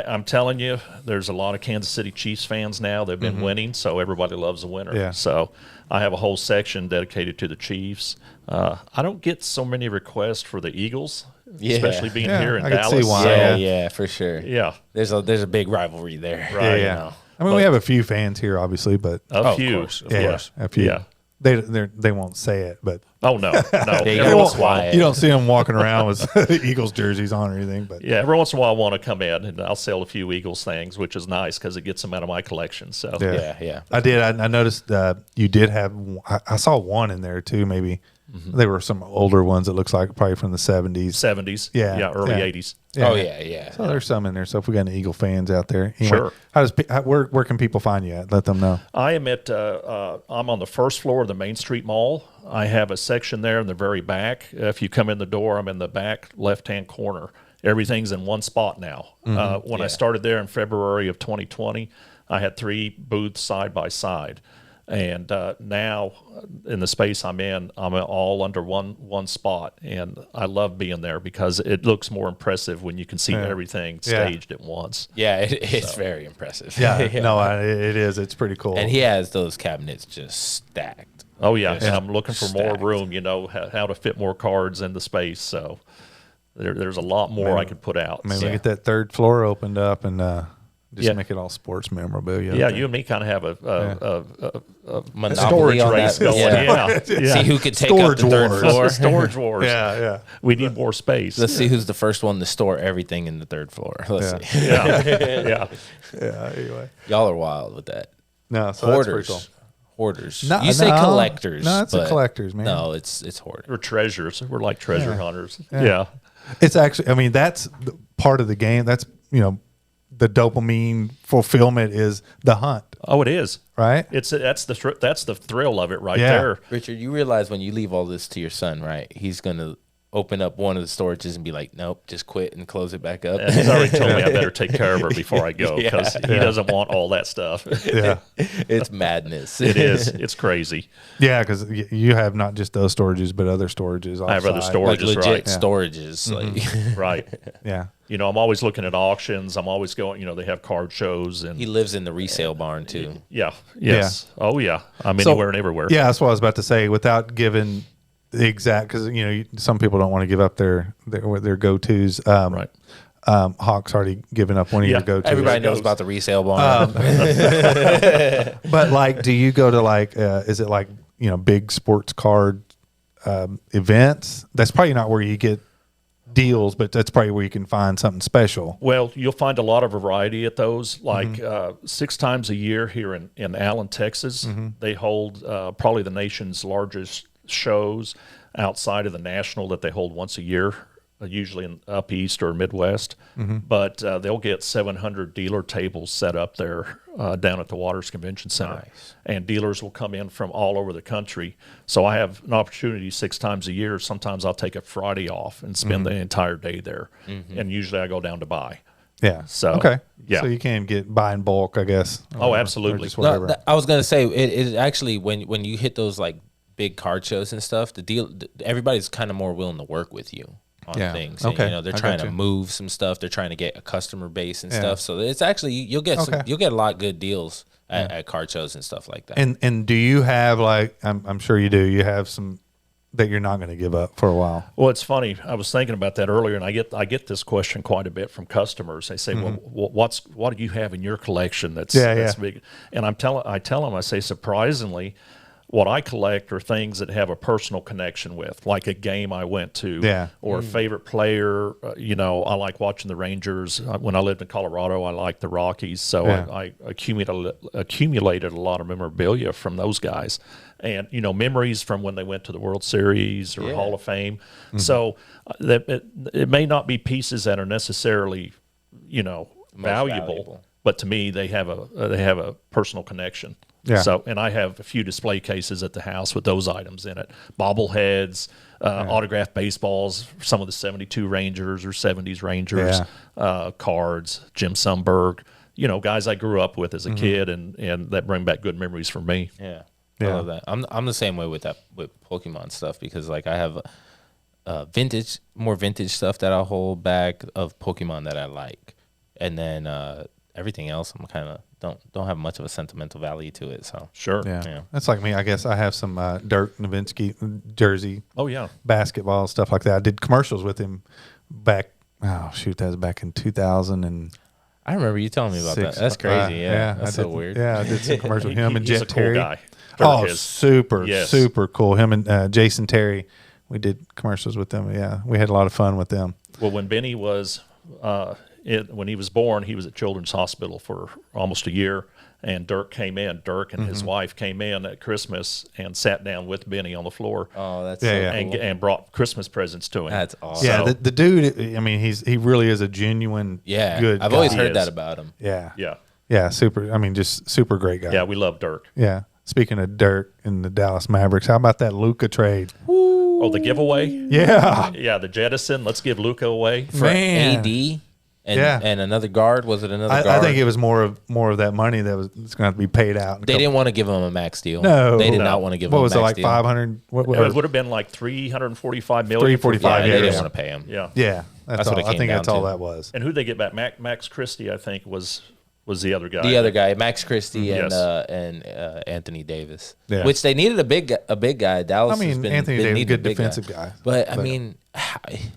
Speaker 2: I'm telling you, there's a lot of Kansas City Chiefs fans now. They've been winning, so everybody loves a winner.
Speaker 3: Yeah.
Speaker 2: So I have a whole section dedicated to the Chiefs. I don't get so many requests for the Eagles,
Speaker 1: Yeah.
Speaker 2: especially being
Speaker 3: Yeah,
Speaker 2: here in
Speaker 3: I can see
Speaker 2: Dallas.
Speaker 3: why.
Speaker 2: So,
Speaker 1: Yeah, for sure.
Speaker 2: yeah,
Speaker 1: There's a big rivalry there.
Speaker 2: Right.
Speaker 1: you
Speaker 3: Yeah.
Speaker 1: know.
Speaker 3: I mean, we have a few fans here, obviously, but
Speaker 2: a
Speaker 1: Of
Speaker 2: few.
Speaker 1: course, of
Speaker 3: yeah,
Speaker 1: course.
Speaker 3: a few.
Speaker 2: Yeah.
Speaker 3: They won't say it, but
Speaker 2: Oh no, no.
Speaker 1: They
Speaker 2: Every
Speaker 1: go
Speaker 2: once in a while,
Speaker 1: quiet.
Speaker 3: you don't see them walking around with Eagles jerseys on or anything. But
Speaker 2: yeah, every once in a while I want to come in and I'll sell a few Eagles things, which is nice because it gets them out of my collection. So
Speaker 1: Yeah.
Speaker 3: I did. I noticed you did have. I saw one in there too. Maybe they were some older ones. It looks like probably from the 70s.
Speaker 2: 70s,
Speaker 3: Yeah,
Speaker 2: early
Speaker 3: yeah.
Speaker 2: 80s.
Speaker 3: Yeah.
Speaker 1: Oh yeah.
Speaker 3: So there's some in there. So if we got any Eagle fans out there, anyway,
Speaker 2: Sure.
Speaker 3: Where can people find you at? Let them know.
Speaker 2: I am at I'm on the first floor of the Main Street Mall. I have a section there in the very back. If you come in the door, I'm in the back left-hand corner. Everything's in one spot now. When I started there in February of 2020, I had 3 booths side by side. And now, in the space I'm in, I'm all under one spot, and I love being there because it looks more impressive when you can see everything staged at once.
Speaker 1: Yeah, it's very impressive.
Speaker 3: Yeah, no, it is. It's pretty cool.
Speaker 1: And he has those cabinets just stacked.
Speaker 2: Oh yeah,
Speaker 1: Just
Speaker 2: and I'm looking for more
Speaker 1: stacked.
Speaker 2: room. How to fit more cards in the space. So there's a lot more I could put out.
Speaker 3: Maybe
Speaker 2: So,
Speaker 3: we get that third floor opened up and just
Speaker 2: Yeah.
Speaker 3: make it all sports memorabilia.
Speaker 2: yeah,
Speaker 3: Okay.
Speaker 2: you and me kind of have a
Speaker 1: Monopoly
Speaker 2: storage
Speaker 1: on
Speaker 2: race
Speaker 1: that.
Speaker 2: going.
Speaker 1: Yeah.
Speaker 2: Yeah.
Speaker 1: See who could take
Speaker 3: Storage
Speaker 1: up the third
Speaker 3: wars.
Speaker 1: floor.
Speaker 2: Storage wars.
Speaker 3: Yeah.
Speaker 2: We need more space.
Speaker 1: Let's see who's the first one to store everything in the third floor. Let's
Speaker 3: Yeah.
Speaker 1: see.
Speaker 2: Yeah.
Speaker 3: Yeah. Anyway,
Speaker 1: Y'all are wild with that.
Speaker 3: no, so that's pretty
Speaker 1: Hoarders.
Speaker 3: cool.
Speaker 1: Hoarders.
Speaker 3: No,
Speaker 1: You say
Speaker 3: no.
Speaker 1: collectors.
Speaker 3: No, it's a
Speaker 1: but
Speaker 3: collectors, man.
Speaker 1: No, it's hoarders.
Speaker 2: We're treasures. We're like treasure
Speaker 3: Yeah.
Speaker 2: hunters.
Speaker 3: Yeah.
Speaker 2: Yeah.
Speaker 3: It's actually. I mean, that's part of the game. That's the dopamine fulfillment is the hunt,
Speaker 2: Oh, it is.
Speaker 3: right?
Speaker 2: That's the thrill of it right
Speaker 3: Yeah.
Speaker 2: there.
Speaker 1: Richard, you realize when you leave all this to your son, right? He's gonna open up one of the storages and be like, "Nope, just quit and close it back up."
Speaker 2: And he's already told me I better take care of her before I go because he doesn't want all that stuff.
Speaker 3: Yeah,
Speaker 1: It's madness.
Speaker 2: It is. It's crazy.
Speaker 3: yeah, because you have not just those storages, but other storages.
Speaker 2: I have other
Speaker 3: offside.
Speaker 1: like
Speaker 2: storages,
Speaker 1: legit
Speaker 2: right?
Speaker 1: storages. Like
Speaker 2: Right.
Speaker 3: Yeah,
Speaker 2: I'm always looking at auctions. I'm always going, they have card shows and
Speaker 1: he lives in the resale barn too.
Speaker 2: yeah. Yes. Oh yeah. I'm
Speaker 3: So-
Speaker 2: anywhere and everywhere.
Speaker 3: yeah. That's what I was about to say. Without giving the exact, because some people don't want to give up their go tos.
Speaker 2: Right.
Speaker 3: Hawk's already given up one of your
Speaker 2: Yeah.
Speaker 3: go tos.
Speaker 1: Everybody knows
Speaker 2: goes.
Speaker 1: about the resale barn.
Speaker 3: But like, do you go to like, is it like, big sports card events? That's probably not where you get deals, but that's probably where you can find something special.
Speaker 2: Well, you'll find a lot of variety at those. Like 6 times a year here in Allen, Texas, they hold probably the nation's largest shows outside of the national that they hold once a year, usually in up east or Midwest. But they'll get 700 dealer tables set up there down at the Waters Convention Center.
Speaker 1: Nice.
Speaker 2: And dealers will come in from all over the country. So I have an opportunity 6 times a year. Sometimes I'll take a Friday off and spend the entire day there. And usually I go down to buy.
Speaker 3: Yeah.
Speaker 2: So,
Speaker 3: okay.
Speaker 2: yeah.
Speaker 3: So you can buy in bulk, I guess.
Speaker 2: Oh, absolutely.
Speaker 3: Or just
Speaker 1: No,
Speaker 3: whatever.
Speaker 1: I was gonna say it actually when you hit those like big card shows and stuff, everybody's kind of more willing to work with you on
Speaker 3: Yeah.
Speaker 1: things.
Speaker 3: Okay.
Speaker 1: And, they're
Speaker 3: I
Speaker 1: trying
Speaker 3: got
Speaker 1: to
Speaker 3: you.
Speaker 1: move some stuff. They're trying to get a customer base and
Speaker 3: Yeah.
Speaker 1: stuff. So it's actually you'll get
Speaker 3: Okay.
Speaker 1: you'll get a lot of good deals at card shows and stuff like that.
Speaker 3: And do you have like I'm sure you do. You have some that you're not going to give up for a while.
Speaker 2: Well, it's funny. I was thinking about that earlier, and I get this question quite a bit from customers. They say, "Well, what do you have in your collection that's big?" And I tell them, I say, surprisingly, what I collect are things that have a personal connection with, like a game I went to, or a favorite player. I like watching the Rangers. When I lived in Colorado, I liked the Rockies, so I accumulated a lot of memorabilia from those guys, and memories from when they went to the World Series or Hall of Fame. So that it may not be pieces that are necessarily, valuable, but to me they have a personal connection.
Speaker 3: Yeah.
Speaker 2: So, and I have a few display cases at the house with those items in it: bobbleheads, autographed baseballs, some of the '72 Rangers or '70s Rangers, cards, Jim Sundberg. Guys I grew up with as a kid, and that bring back good memories for me.
Speaker 1: Yeah. I love that. I'm the same way with Pokemon stuff because like I have more vintage stuff that I'll hold back of Pokemon that I like, and then everything else I'm kind of don't have much of a sentimental value to it. So
Speaker 2: Sure.
Speaker 3: Yeah. That's like me. I guess I have some Dirk Nowitzki jersey.
Speaker 2: Oh yeah.
Speaker 3: Basketball stuff like that. I did commercials with him back. Oh shoot, that was back in 2000 and.
Speaker 1: I remember you telling me about that. That's crazy. That's so weird.
Speaker 3: Yeah, I did some commercials with him and
Speaker 2: He's
Speaker 3: Jet
Speaker 2: a cool
Speaker 3: Terry.
Speaker 2: guy.
Speaker 3: Oh,
Speaker 2: is.
Speaker 3: super,
Speaker 2: Yes.
Speaker 3: super cool. Him and Jason Terry, we did commercials with them. Yeah, we had a lot of fun with them.
Speaker 2: Well, when Benny was, when he was born, he was at Children's Hospital for almost a year. And Dirk came in. Dirk and his wife came in at Christmas and sat down with Benny on the floor.
Speaker 1: Oh, that's
Speaker 3: Yeah,
Speaker 1: so
Speaker 3: yeah.
Speaker 1: cool.
Speaker 2: And brought Christmas presents to him.
Speaker 1: That's awesome.
Speaker 3: Yeah,
Speaker 2: So-
Speaker 3: the dude. I mean, he really is a genuine,
Speaker 1: Yeah,
Speaker 3: good.
Speaker 1: I've always
Speaker 3: guy.
Speaker 1: heard
Speaker 2: He
Speaker 1: that
Speaker 2: is.
Speaker 1: about him.
Speaker 3: Yeah,
Speaker 2: Yeah.
Speaker 3: super. I mean, just super great guy.
Speaker 2: Yeah, we love Dirk.
Speaker 3: Yeah. Speaking of Dirk and the Dallas Mavericks, how about that Luka trade?
Speaker 2: Oh, the giveaway?
Speaker 3: Yeah,
Speaker 2: Yeah, the jettison. Let's give Luca away.
Speaker 1: For
Speaker 3: man.
Speaker 1: AD and
Speaker 3: Yeah.
Speaker 1: and another guard. Was it another guard?
Speaker 3: I think it was more of that money that was going to have to be paid out.
Speaker 1: They didn't want to give him a max deal.
Speaker 3: No.
Speaker 1: they did
Speaker 2: No.
Speaker 1: not want to give
Speaker 3: What
Speaker 1: him
Speaker 3: was
Speaker 1: a
Speaker 3: it,
Speaker 1: max
Speaker 3: like
Speaker 1: deal.
Speaker 3: 500? What,
Speaker 2: It would have been like $345 million.
Speaker 3: 345,
Speaker 1: Yeah,
Speaker 3: yeah,
Speaker 1: they didn't
Speaker 3: yeah.
Speaker 1: want to pay him.
Speaker 2: Yeah.
Speaker 3: Yeah, that's
Speaker 1: what
Speaker 3: all.
Speaker 1: it
Speaker 3: I
Speaker 1: came
Speaker 3: think
Speaker 1: down
Speaker 3: that's all
Speaker 1: to.
Speaker 3: that was.
Speaker 2: And who'd they get back? Max Christie, I think, was the other guy.
Speaker 1: The other guy, Max Christie
Speaker 2: Yes.
Speaker 1: and Anthony Davis,
Speaker 3: Yeah.
Speaker 1: which they needed a big guy. Dallas.
Speaker 3: I mean,
Speaker 1: has been,
Speaker 3: Anthony
Speaker 1: been
Speaker 3: Davis,
Speaker 1: needing
Speaker 3: good
Speaker 1: a big
Speaker 3: defensive guy.
Speaker 1: But I mean,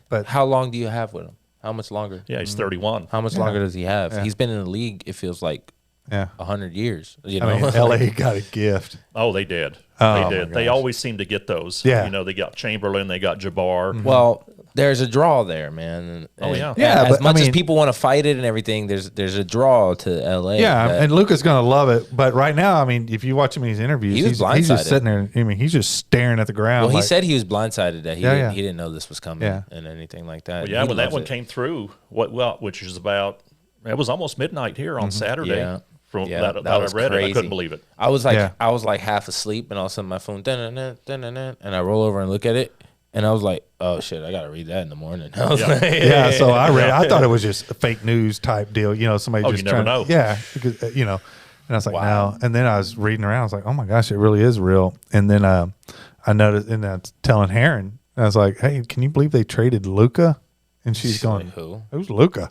Speaker 3: But-
Speaker 1: how long do you have with him? How much longer?
Speaker 2: Yeah, he's 31.
Speaker 1: How much longer does he have?
Speaker 3: Yeah.
Speaker 1: He's been in the league. It feels like
Speaker 3: Yeah,
Speaker 1: 100 years. You know,
Speaker 3: I mean, LA got a gift.
Speaker 2: Oh, they did.
Speaker 3: Oh,
Speaker 2: They
Speaker 3: my
Speaker 2: did. They
Speaker 3: gosh.
Speaker 2: always seem to get those.
Speaker 3: Yeah.
Speaker 2: You know, they got Chamberlain, they got Jabbar.
Speaker 1: Well, there's a draw there, man.
Speaker 2: Oh, yeah.
Speaker 3: Yeah,
Speaker 1: As
Speaker 3: but, I
Speaker 1: much as
Speaker 3: mean-
Speaker 1: people want to fight it and everything, there's a draw to LA.
Speaker 3: Yeah,
Speaker 1: that-
Speaker 3: and Luca's going to love it. But right now, I mean, if you watch him in these interviews,
Speaker 1: He was
Speaker 3: he's
Speaker 1: blindsided.
Speaker 3: just sitting there. I mean, he's just staring at the ground.
Speaker 1: well, he
Speaker 3: like-
Speaker 1: said he was blindsided that
Speaker 3: Yeah.
Speaker 1: he didn't know this was coming
Speaker 3: Yeah.
Speaker 1: and anything like that.
Speaker 2: Well, yeah,
Speaker 1: He
Speaker 2: when that
Speaker 1: loves
Speaker 2: one
Speaker 1: it.
Speaker 2: came through, which is about, it was almost midnight here on Saturday.
Speaker 1: Yeah.
Speaker 2: From
Speaker 1: Yeah,
Speaker 2: that
Speaker 1: that
Speaker 2: I
Speaker 1: was
Speaker 2: read it, I
Speaker 1: crazy.
Speaker 2: couldn't believe it.
Speaker 1: I was like
Speaker 3: Yeah.
Speaker 1: half asleep, and all of a sudden my phone and I roll over and look at it, and I was like, oh shit, I gotta read that in the morning. I was
Speaker 2: Yeah.
Speaker 1: like,
Speaker 3: Yeah, so I read. I thought it was just a fake news type deal. You know, somebody
Speaker 2: Oh,
Speaker 3: just
Speaker 2: you never
Speaker 3: trying.
Speaker 2: know.
Speaker 3: Yeah, because you know, and I was like,
Speaker 1: Wow.
Speaker 3: no. And then I was reading around. I was like, oh my gosh, it really is real. And then I noticed, and I was telling Heron, I was like, hey, can you believe they traded Luca? And she's going,
Speaker 1: who?
Speaker 3: who's Luca?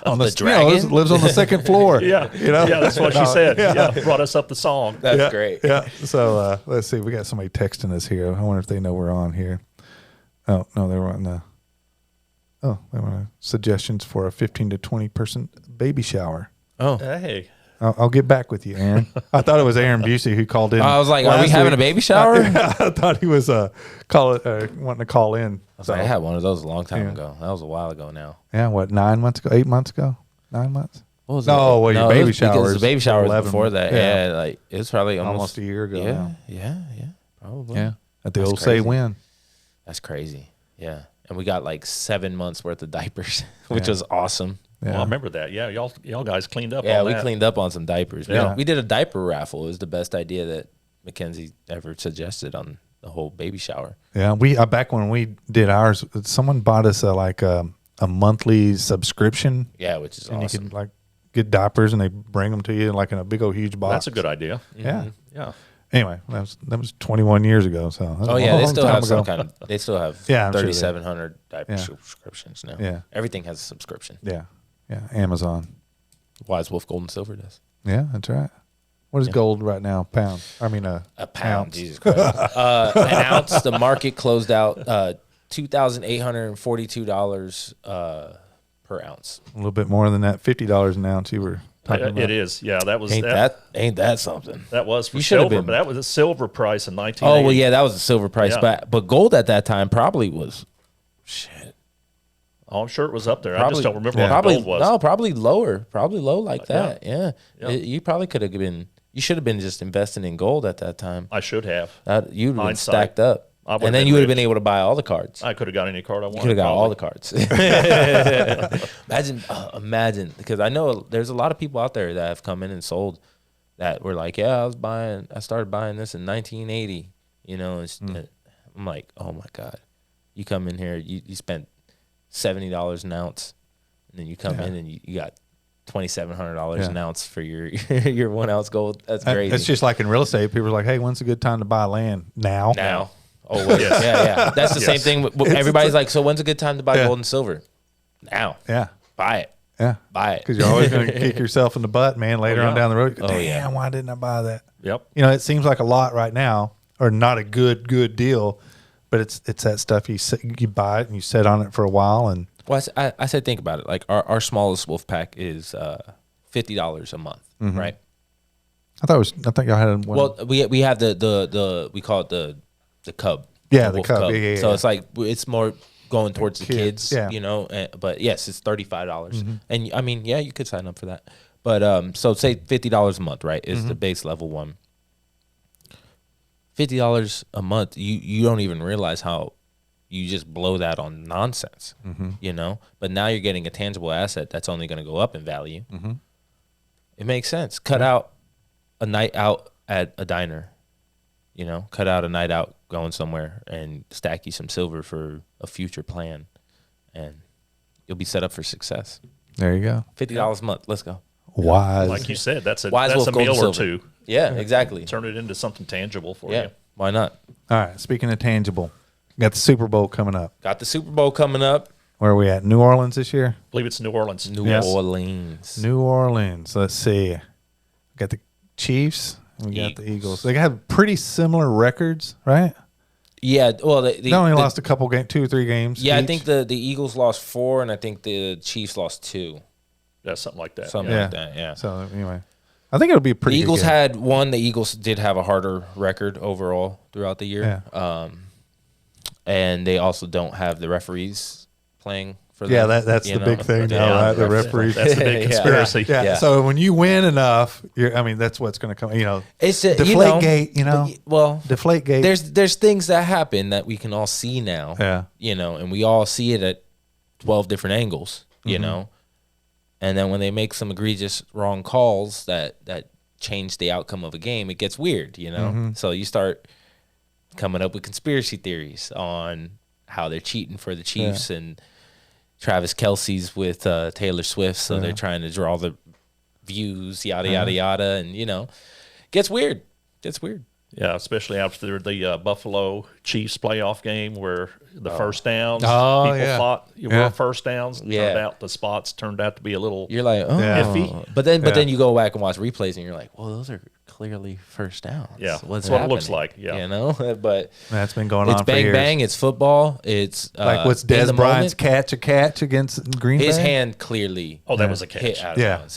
Speaker 3: On
Speaker 1: The
Speaker 3: you know,
Speaker 1: dragon?
Speaker 3: lives on the second floor.
Speaker 2: Yeah,
Speaker 3: you know,
Speaker 2: yeah, that's what she
Speaker 3: No,
Speaker 2: said.
Speaker 3: yeah.
Speaker 2: Yeah. Brought us up the song.
Speaker 1: That's
Speaker 3: yeah,
Speaker 1: great.
Speaker 3: Yeah. So let's see. We got somebody texting us here. I wonder if they know we're on here. Oh no, they were on the. Oh, they want suggestions for a 15 to 20 person baby shower.
Speaker 1: Oh,
Speaker 2: Hey,
Speaker 3: I'll get back with you, Aaron. I thought it was Aaron Busey who called in.
Speaker 1: I was like, are we
Speaker 3: last
Speaker 1: having
Speaker 3: week.
Speaker 1: a baby shower?
Speaker 3: I thought he was wanting to call in.
Speaker 1: I was like, I had one of those a long time
Speaker 3: Yeah.
Speaker 1: ago. That was a while ago now.
Speaker 3: Yeah, what, 9 months ago, 8 months ago, 9 months,
Speaker 1: What was
Speaker 3: No,
Speaker 1: it?
Speaker 3: well, your
Speaker 1: it
Speaker 3: baby
Speaker 1: was
Speaker 3: shower
Speaker 1: because
Speaker 3: is
Speaker 1: the baby shower was
Speaker 3: 11.
Speaker 1: before that.
Speaker 3: Yeah.
Speaker 1: Yeah, like it was probably
Speaker 3: almost a year ago.
Speaker 1: Yeah,
Speaker 3: now.
Speaker 1: yeah, probably.
Speaker 3: Yeah, at the
Speaker 1: That's
Speaker 3: old
Speaker 1: crazy.
Speaker 3: say when.
Speaker 1: That's crazy. Yeah, and we got like 7 months worth of diapers, which
Speaker 3: Yeah.
Speaker 1: was awesome.
Speaker 3: Yeah.
Speaker 2: well, I remember that. Yeah, y'all guys cleaned up.
Speaker 1: Yeah,
Speaker 2: on
Speaker 1: we
Speaker 2: that.
Speaker 1: cleaned up on some diapers.
Speaker 3: Yeah.
Speaker 1: We did a diaper raffle. It was the best idea that Mackenzie ever suggested on the whole baby shower.
Speaker 3: Yeah, we back when we did ours, someone bought us a monthly subscription,
Speaker 1: Yeah, which is
Speaker 3: and
Speaker 1: awesome.
Speaker 3: you could like get diapers, and they bring them to you like in a big old huge box.
Speaker 2: That's a good idea.
Speaker 3: Yeah.
Speaker 2: Yeah.
Speaker 3: Anyway, that was 21 years ago. So that was
Speaker 1: Oh
Speaker 3: a
Speaker 1: yeah, they
Speaker 3: long
Speaker 1: still
Speaker 3: time
Speaker 1: have some
Speaker 3: ago.
Speaker 1: kind of. They still have
Speaker 3: Yeah, I'm sure they-
Speaker 1: 3,700 diaper
Speaker 3: Yeah.
Speaker 1: subscriptions now.
Speaker 3: Yeah.
Speaker 1: Everything has a subscription.
Speaker 3: Yeah, Amazon.
Speaker 1: Wise Wolf Gold and Silver does.
Speaker 3: Yeah, that's right. What is gold right now? Pound. I mean,
Speaker 1: A pound,
Speaker 3: ounce.
Speaker 1: Jesus Christ. An ounce. The market closed out $2,842 per ounce.
Speaker 3: A little bit more than that. $50 an ounce. You were talking about.
Speaker 2: It is. Yeah, that was
Speaker 1: Ain't that something?
Speaker 2: That was for
Speaker 1: You should've
Speaker 2: silver,
Speaker 1: been-
Speaker 2: but that was a silver price in 1980.
Speaker 1: Oh well, yeah, that was the silver price,
Speaker 2: Yeah.
Speaker 1: but gold at that time probably was shit.
Speaker 2: Oh, I'm sure it was up there. I
Speaker 1: Probably,
Speaker 2: just don't remember
Speaker 1: probably
Speaker 2: what gold was.
Speaker 1: no, probably lower, probably low like that. Yeah,
Speaker 2: Yeah.
Speaker 1: You probably could have been. You should have been just investing in gold at that time.
Speaker 2: I should have.
Speaker 1: That you'd have been
Speaker 2: Hindsight.
Speaker 1: stacked up,
Speaker 2: I would've
Speaker 1: and then
Speaker 2: been
Speaker 1: you would have
Speaker 2: rich.
Speaker 1: been able to buy all the cards.
Speaker 2: I could have got any card I wanted.
Speaker 1: Could have got all the
Speaker 2: probably.
Speaker 1: cards. Imagine, because I know there's a lot of people out there that have come in and sold that were like, yeah, I started buying this in 1980. You know, I'm like, oh my god, you come in here, you spent $70 an ounce, and then you come in and you got $2,700 an ounce for your your 1 ounce gold. That's crazy.
Speaker 3: It's just like in real estate. People are like, hey, when's a good time to buy land? Now.
Speaker 1: now. Oh wait, yeah. That's the same thing. Everybody's like, so when's a good time to buy
Speaker 3: Yeah.
Speaker 1: gold and silver? Now.
Speaker 3: Yeah.
Speaker 1: Buy it.
Speaker 3: Yeah.
Speaker 1: Buy it.
Speaker 3: Because you're always going to kick yourself in the butt, man, later on
Speaker 2: yeah.
Speaker 3: down the road.
Speaker 1: Oh,
Speaker 3: Damn,
Speaker 1: yeah.
Speaker 3: why didn't I buy that?
Speaker 2: Yep.
Speaker 3: You know, it seems like a lot right now, or not a good deal, but it's that stuff you buy it and you sit on it for a while, and
Speaker 1: Well, I said, think about it. Like our smallest wolf pack is $50 a month, right?
Speaker 3: I thought y'all had one.
Speaker 1: Well, we have the we call it the cub.
Speaker 3: Yeah, the
Speaker 1: wolf
Speaker 3: cub. Yeah,
Speaker 1: So
Speaker 3: yeah.
Speaker 1: it's like it's more going towards the kids.
Speaker 3: Yeah.
Speaker 1: You know. But yes, it's $35, and I mean, yeah, you could sign up for that. But so say $50 a month, right? Is the base level one. $50 a month, you don't even realize how you just blow that on nonsense, you know? But now you're getting a tangible asset that's only going to go up in value. It makes sense. Cut out a night out at a diner, you know? Cut out a night out going somewhere and stack you some silver for a future plan, and you'll be set up for success.
Speaker 3: There you go.
Speaker 1: $50 a month. Let's go.
Speaker 3: Wise.
Speaker 2: Like you said, that's a
Speaker 1: Wise Wolf Gold
Speaker 2: meal
Speaker 1: and
Speaker 2: or
Speaker 1: Silver.
Speaker 2: two.
Speaker 1: Yeah, exactly.
Speaker 2: Turn it into something tangible for
Speaker 1: Yeah,
Speaker 2: you.
Speaker 1: why not?
Speaker 3: All right. Speaking of tangible, got the Super Bowl coming up.
Speaker 1: Got the Super Bowl coming up.
Speaker 3: Where are we at? New Orleans this year?
Speaker 2: I believe it's New Orleans.
Speaker 1: New
Speaker 3: Yes.
Speaker 1: Orleans.
Speaker 3: New Orleans. Let's see. We got the Chiefs. We got the Eagles. They have pretty similar records, right?
Speaker 1: Yeah, well,
Speaker 3: They only lost a couple games, 2 or 3 games.
Speaker 1: Yeah, I
Speaker 3: each.
Speaker 1: think the Eagles lost 4, and I think the Chiefs lost 2.
Speaker 2: Yeah, something like that.
Speaker 1: Something like that, yeah.
Speaker 3: So anyway, I think it'll be a
Speaker 1: The
Speaker 3: pretty.
Speaker 1: Eagles
Speaker 3: good game.
Speaker 1: had one. The Eagles did have a harder record overall throughout the year.
Speaker 3: Yeah.
Speaker 1: And they also don't have the referees playing for them.
Speaker 3: Yeah, that's
Speaker 1: you
Speaker 3: the
Speaker 1: know?
Speaker 3: big thing
Speaker 2: Yeah,
Speaker 3: now, right? The referees.
Speaker 2: That's the big
Speaker 1: Yeah.
Speaker 2: conspiracy.
Speaker 3: Yeah.
Speaker 1: Yeah.
Speaker 3: So when you win enough, that's what's going to come.
Speaker 1: It's
Speaker 3: Deflate gate.
Speaker 1: Well,
Speaker 3: Deflate gate.
Speaker 1: there's things that happen that we can all see now.
Speaker 3: Yeah.
Speaker 1: And we all see it at 12 different angles. You know, and then when they make some egregious wrong calls that change the outcome of a game, it gets weird. So you start coming up with conspiracy theories on how they're cheating for the Chiefs and Travis Kelce's with Taylor Swift, so they're trying to draw the views, yada yada yada, and gets weird.
Speaker 2: Yeah, especially after the Buffalo Chiefs playoff game where the first downs,
Speaker 3: Oh,
Speaker 2: people
Speaker 3: yeah.
Speaker 2: thought you
Speaker 3: Yeah.
Speaker 2: were first downs.
Speaker 1: Yeah.
Speaker 2: Turned out the spots turned out to be a little.
Speaker 1: You're like, oh,
Speaker 3: Yeah.
Speaker 2: Iffy.
Speaker 1: but then you go back and watch replays, and you're like, well, those are clearly first downs.
Speaker 2: Yeah,
Speaker 1: what's
Speaker 2: that's what it looks
Speaker 1: happening?
Speaker 2: like, yeah.
Speaker 1: But
Speaker 3: That's been going
Speaker 1: it's
Speaker 3: on for
Speaker 1: bang
Speaker 3: years.
Speaker 1: bang. It's football. It's
Speaker 3: Like what's
Speaker 1: in
Speaker 3: Des
Speaker 1: the
Speaker 3: Bryant's
Speaker 1: moment,
Speaker 3: catch against Green
Speaker 1: his
Speaker 3: Bay?
Speaker 1: hand clearly
Speaker 2: Oh, that was a
Speaker 1: hit
Speaker 2: catch.
Speaker 1: out of
Speaker 3: Yeah.
Speaker 1: bounds.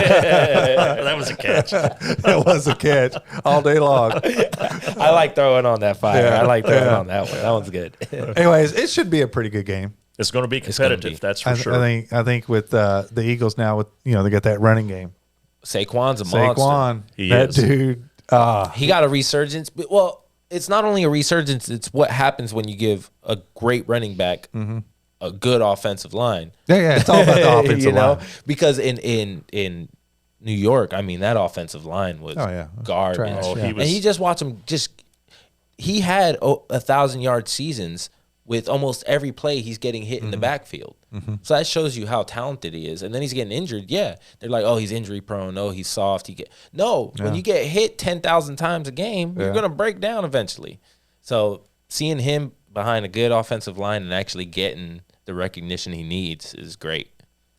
Speaker 2: That was a catch.
Speaker 3: It was a catch all day long.
Speaker 1: I like throwing on that fire.
Speaker 3: Yeah.
Speaker 1: I like throwing
Speaker 3: Yeah.
Speaker 1: on that one. That one's good.
Speaker 3: Anyways, it should be a pretty good game.
Speaker 2: It's going to be
Speaker 1: gonna
Speaker 2: competitive.
Speaker 1: be.
Speaker 2: That's for
Speaker 3: I
Speaker 2: sure.
Speaker 3: think with the Eagles now, with they got that running game.
Speaker 1: Saquon's a monster.
Speaker 3: Saquon,
Speaker 2: He
Speaker 3: that
Speaker 2: is.
Speaker 3: dude.
Speaker 1: He got a resurgence. But, well, it's not only a resurgence, it's what happens when you give a great running back a good offensive line.
Speaker 3: Yeah, it's all about the offensive
Speaker 1: you know?
Speaker 3: line.
Speaker 1: Because in New York, I mean, that offensive line was
Speaker 3: Oh, yeah.
Speaker 1: garbage.
Speaker 3: Trash,
Speaker 2: Oh,
Speaker 3: yeah.
Speaker 2: he
Speaker 1: And
Speaker 2: was.
Speaker 1: you just watch him he had 1,000-yard seasons with almost every play he's getting hit in the backfield. So that shows you how talented he is. And then he's getting injured. Yeah. They're like, oh, he's injury prone. Oh, he's soft. When you get hit 10,000 times a game, you're going to break down eventually. So seeing him behind a good offensive line and actually getting the recognition he needs is great.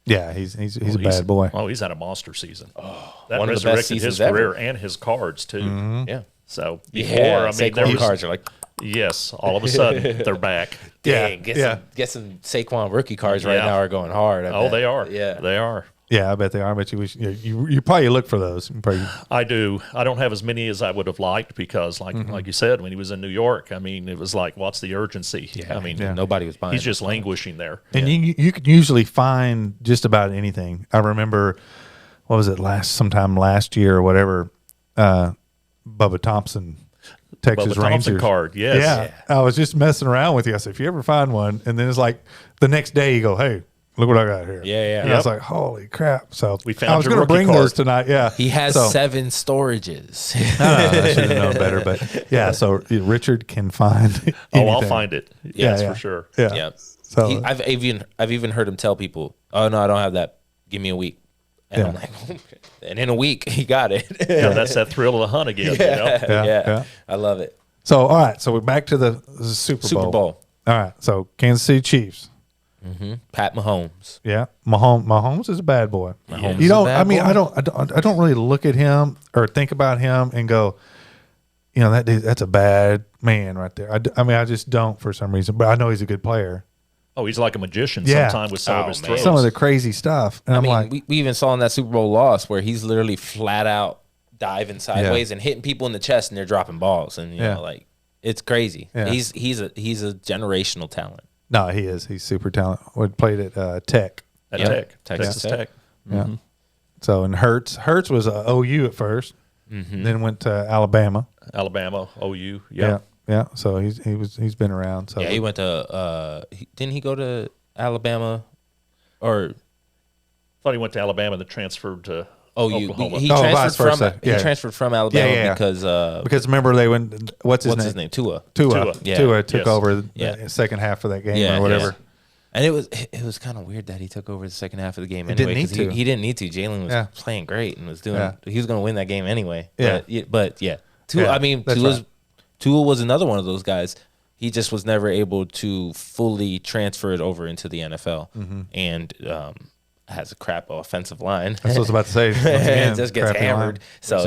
Speaker 3: Yeah, he's a bad boy.
Speaker 2: Oh, he's had a monster season. Oh, that
Speaker 1: one of the best
Speaker 2: resurrected his
Speaker 1: seasons ever.
Speaker 2: career and his cards too.
Speaker 1: Yeah.
Speaker 2: So before,
Speaker 1: Yeah.
Speaker 2: I mean, there
Speaker 1: Saquon
Speaker 2: was
Speaker 1: cards are like,
Speaker 2: yes, all of a sudden they're back.
Speaker 1: dang,
Speaker 3: Yeah,
Speaker 1: get some Saquon rookie cards right
Speaker 2: Yeah.
Speaker 1: now are going hard. I
Speaker 2: Oh,
Speaker 1: bet.
Speaker 2: they are.
Speaker 1: Yeah.
Speaker 2: they are.
Speaker 3: Yeah, I bet they are. I bet you probably look for those. You probably,
Speaker 2: I do. I don't have as many as I would have liked because, like you said, when he was in New York, I mean, it was like, what's the urgency?
Speaker 1: Yeah.
Speaker 2: I mean,
Speaker 1: Nobody was buying
Speaker 2: he's just languishing there.
Speaker 3: and you can usually find just about anything. I remember, what was it, sometime last year or whatever, Bubba Thompson, Texas
Speaker 2: Bubba Thompson
Speaker 3: Rangers
Speaker 2: card, yes.
Speaker 3: Yeah, I was just messing around with you. I said, if you ever find one, and then it's like the next day you go, hey, look what I got here.
Speaker 1: Yeah.
Speaker 3: And I was like, holy crap! So
Speaker 2: We found
Speaker 3: I was
Speaker 2: your
Speaker 3: going to
Speaker 2: rookie
Speaker 3: bring those
Speaker 2: card.
Speaker 3: tonight. Yeah,
Speaker 1: He has
Speaker 3: So-
Speaker 1: 7 storages.
Speaker 3: I should have known better, but yeah. So Richard can find.
Speaker 2: Oh, I'll
Speaker 3: anything.
Speaker 2: find it.
Speaker 3: Yeah,
Speaker 2: That's
Speaker 3: yeah.
Speaker 2: for sure.
Speaker 3: Yeah.
Speaker 1: Yeah.
Speaker 3: So
Speaker 1: I've even heard him tell people, "Oh no, I don't have that. Give me a week." And I'm
Speaker 3: Yeah.
Speaker 1: like, okay. And in a week he got it.
Speaker 2: Yeah, that's that thrill of the hunt again. You know?
Speaker 3: Yeah, yeah.
Speaker 1: I love it.
Speaker 3: So all right, so we're back to the Super Bowl.
Speaker 1: Super Bowl.
Speaker 3: All right, so Kansas City Chiefs.
Speaker 1: Pat Mahomes.
Speaker 3: Yeah, Mahomes is a bad boy.
Speaker 1: Mahomes
Speaker 3: You
Speaker 1: is a
Speaker 3: don't.
Speaker 1: bad
Speaker 3: I mean,
Speaker 1: boy.
Speaker 3: I don't really look at him or think about him and go, that dude, that's a bad man right there. I mean, I just don't for some reason, but I know he's a good player.
Speaker 2: Oh, he's like a magician
Speaker 3: Yeah.
Speaker 2: sometimes with some
Speaker 1: Oh,
Speaker 2: of his
Speaker 1: man.
Speaker 2: throws.
Speaker 3: Some of the crazy stuff, and
Speaker 1: I
Speaker 3: I'm
Speaker 1: mean,
Speaker 3: like,
Speaker 1: we even saw in that Super Bowl loss where he's literally flat out diving sideways and hitting people in the chest, and they're dropping balls, and you know, like it's crazy.
Speaker 3: Yeah.
Speaker 1: He's a generational talent.
Speaker 3: No, he is. He's super talented. We played at Tech.
Speaker 2: Texas Tech.
Speaker 3: Yeah. So and Hertz was OU at first, then went to Alabama.
Speaker 2: Alabama, OU.
Speaker 3: Yeah. So he's been around. So
Speaker 1: yeah, he went to didn't he go to Alabama, or
Speaker 2: Thought he went to Alabama and then transferred to
Speaker 1: OU.
Speaker 2: Oklahoma.
Speaker 1: He
Speaker 3: vice
Speaker 1: transferred
Speaker 3: versa.
Speaker 1: from he transferred from Alabama because
Speaker 3: remember they went. What's his name?
Speaker 1: Tua.
Speaker 3: Yeah. Tua took over
Speaker 1: Yeah.
Speaker 3: the second half of that game or whatever.
Speaker 1: Yeah. And it was kind of weird that he took over the second half of the game
Speaker 3: He
Speaker 1: anyway.
Speaker 3: didn't need to.
Speaker 1: He didn't need to. Jalen was playing great and was doing.
Speaker 3: Yeah.
Speaker 1: He was going to win that game anyway.
Speaker 3: Yeah.
Speaker 1: But Tua.
Speaker 3: Yeah,
Speaker 1: I mean,
Speaker 3: that's
Speaker 1: Tua was another one of those guys. He just was never able to fully transfer it over into the NFL, and has a crap offensive line.
Speaker 3: That's what I was about to say. Once again,
Speaker 1: just gets
Speaker 3: crappy
Speaker 1: hammered.
Speaker 3: line.
Speaker 1: So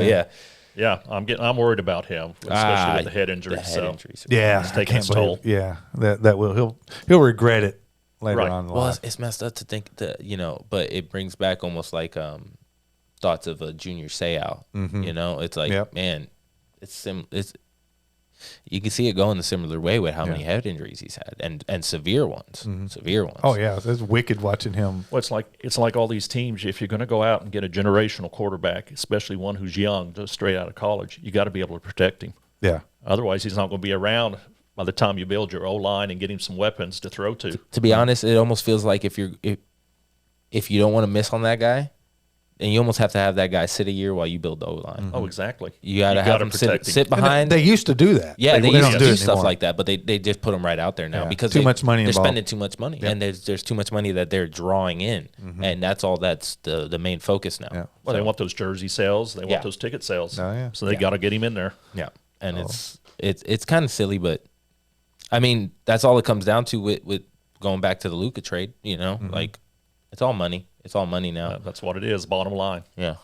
Speaker 2: Yeah, I'm worried about him, especially with the head injury.
Speaker 1: Injuries.
Speaker 3: Yeah,
Speaker 2: It's
Speaker 3: I
Speaker 2: taking
Speaker 3: can't
Speaker 2: its toll.
Speaker 3: believe. Yeah, that will he'll regret it later
Speaker 2: Right.
Speaker 3: on in
Speaker 1: Well,
Speaker 3: life.
Speaker 1: it's messed up to think that, but it brings back almost like thoughts of a Junior Seau. You know, it's like, man, it's you can see it going a similar way with how many head injuries he's had and severe ones. Severe ones.
Speaker 3: Oh yeah, it's wicked watching him.
Speaker 2: Well, it's like all these teams. If you're going to go out and get a generational quarterback, especially one who's young, just straight out of college, you got to be able to protect him.
Speaker 3: Yeah,
Speaker 2: Otherwise, he's not going to be around by the time you build your O-line and get him some weapons to throw to.
Speaker 1: To be honest, it almost feels like if you don't want to miss on that guy, then you almost have to have that guy sit a year while you build the O-line.
Speaker 2: Oh, exactly.
Speaker 1: You got to have him sit behind.
Speaker 3: they used to do that.
Speaker 1: Yeah, they
Speaker 3: don't
Speaker 1: used to do
Speaker 3: it
Speaker 1: stuff
Speaker 3: anymore.
Speaker 1: like that, but they just put them right out there now because
Speaker 3: Too much money
Speaker 1: They're
Speaker 3: involved.
Speaker 1: spending too much money, and there's too much money that they're drawing in, and that's the main focus now.
Speaker 3: Yeah.
Speaker 2: Well, they want those jersey sales. They want those ticket sales.
Speaker 3: Oh, yeah.
Speaker 2: So they got to get him in there.
Speaker 1: Yeah, and it's kind of silly, but I mean that's all it comes down to with going back to the Luka trade. You know, like it's all money. It's all money now.
Speaker 2: That's what it is. Bottom line.
Speaker 1: Yeah.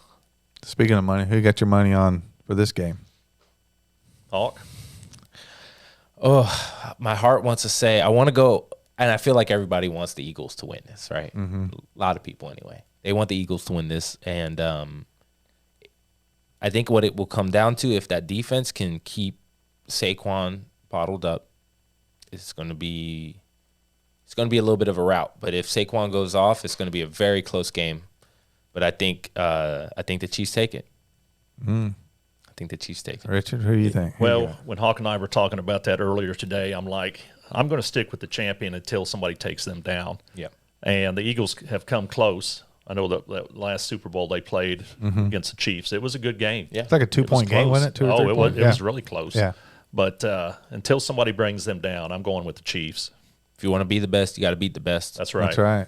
Speaker 3: Speaking of money, who you got your money on for this game?
Speaker 2: Hawk.
Speaker 1: Oh, my heart wants to say I want to go, and I feel like everybody wants the Eagles to win this, right? A lot of people anyway. They want the Eagles to win this, and I think what it will come down to, if that defense can keep Saquon bottled up, it's going to be a little bit of a rout. But if Saquon goes off, it's going to be a very close game. But I think the Chiefs take it. I think the Chiefs take it.
Speaker 3: Richard, who do you think?
Speaker 2: Well, when Hawk and I were talking about that earlier today, I'm like, I'm going to stick with the champion until somebody takes them down.
Speaker 1: Yeah.
Speaker 2: And the Eagles have come close. I know that last Super Bowl they played against the Chiefs. It was a good game.
Speaker 1: Yeah.
Speaker 3: It's like a 2-point game, wasn't it? 2 or 3 points?
Speaker 2: It was really close.
Speaker 3: Yeah.
Speaker 2: But until somebody brings them down, I'm going with the Chiefs.
Speaker 1: If you want to be the best, you got to beat the best.
Speaker 2: That's right.
Speaker 3: That's right.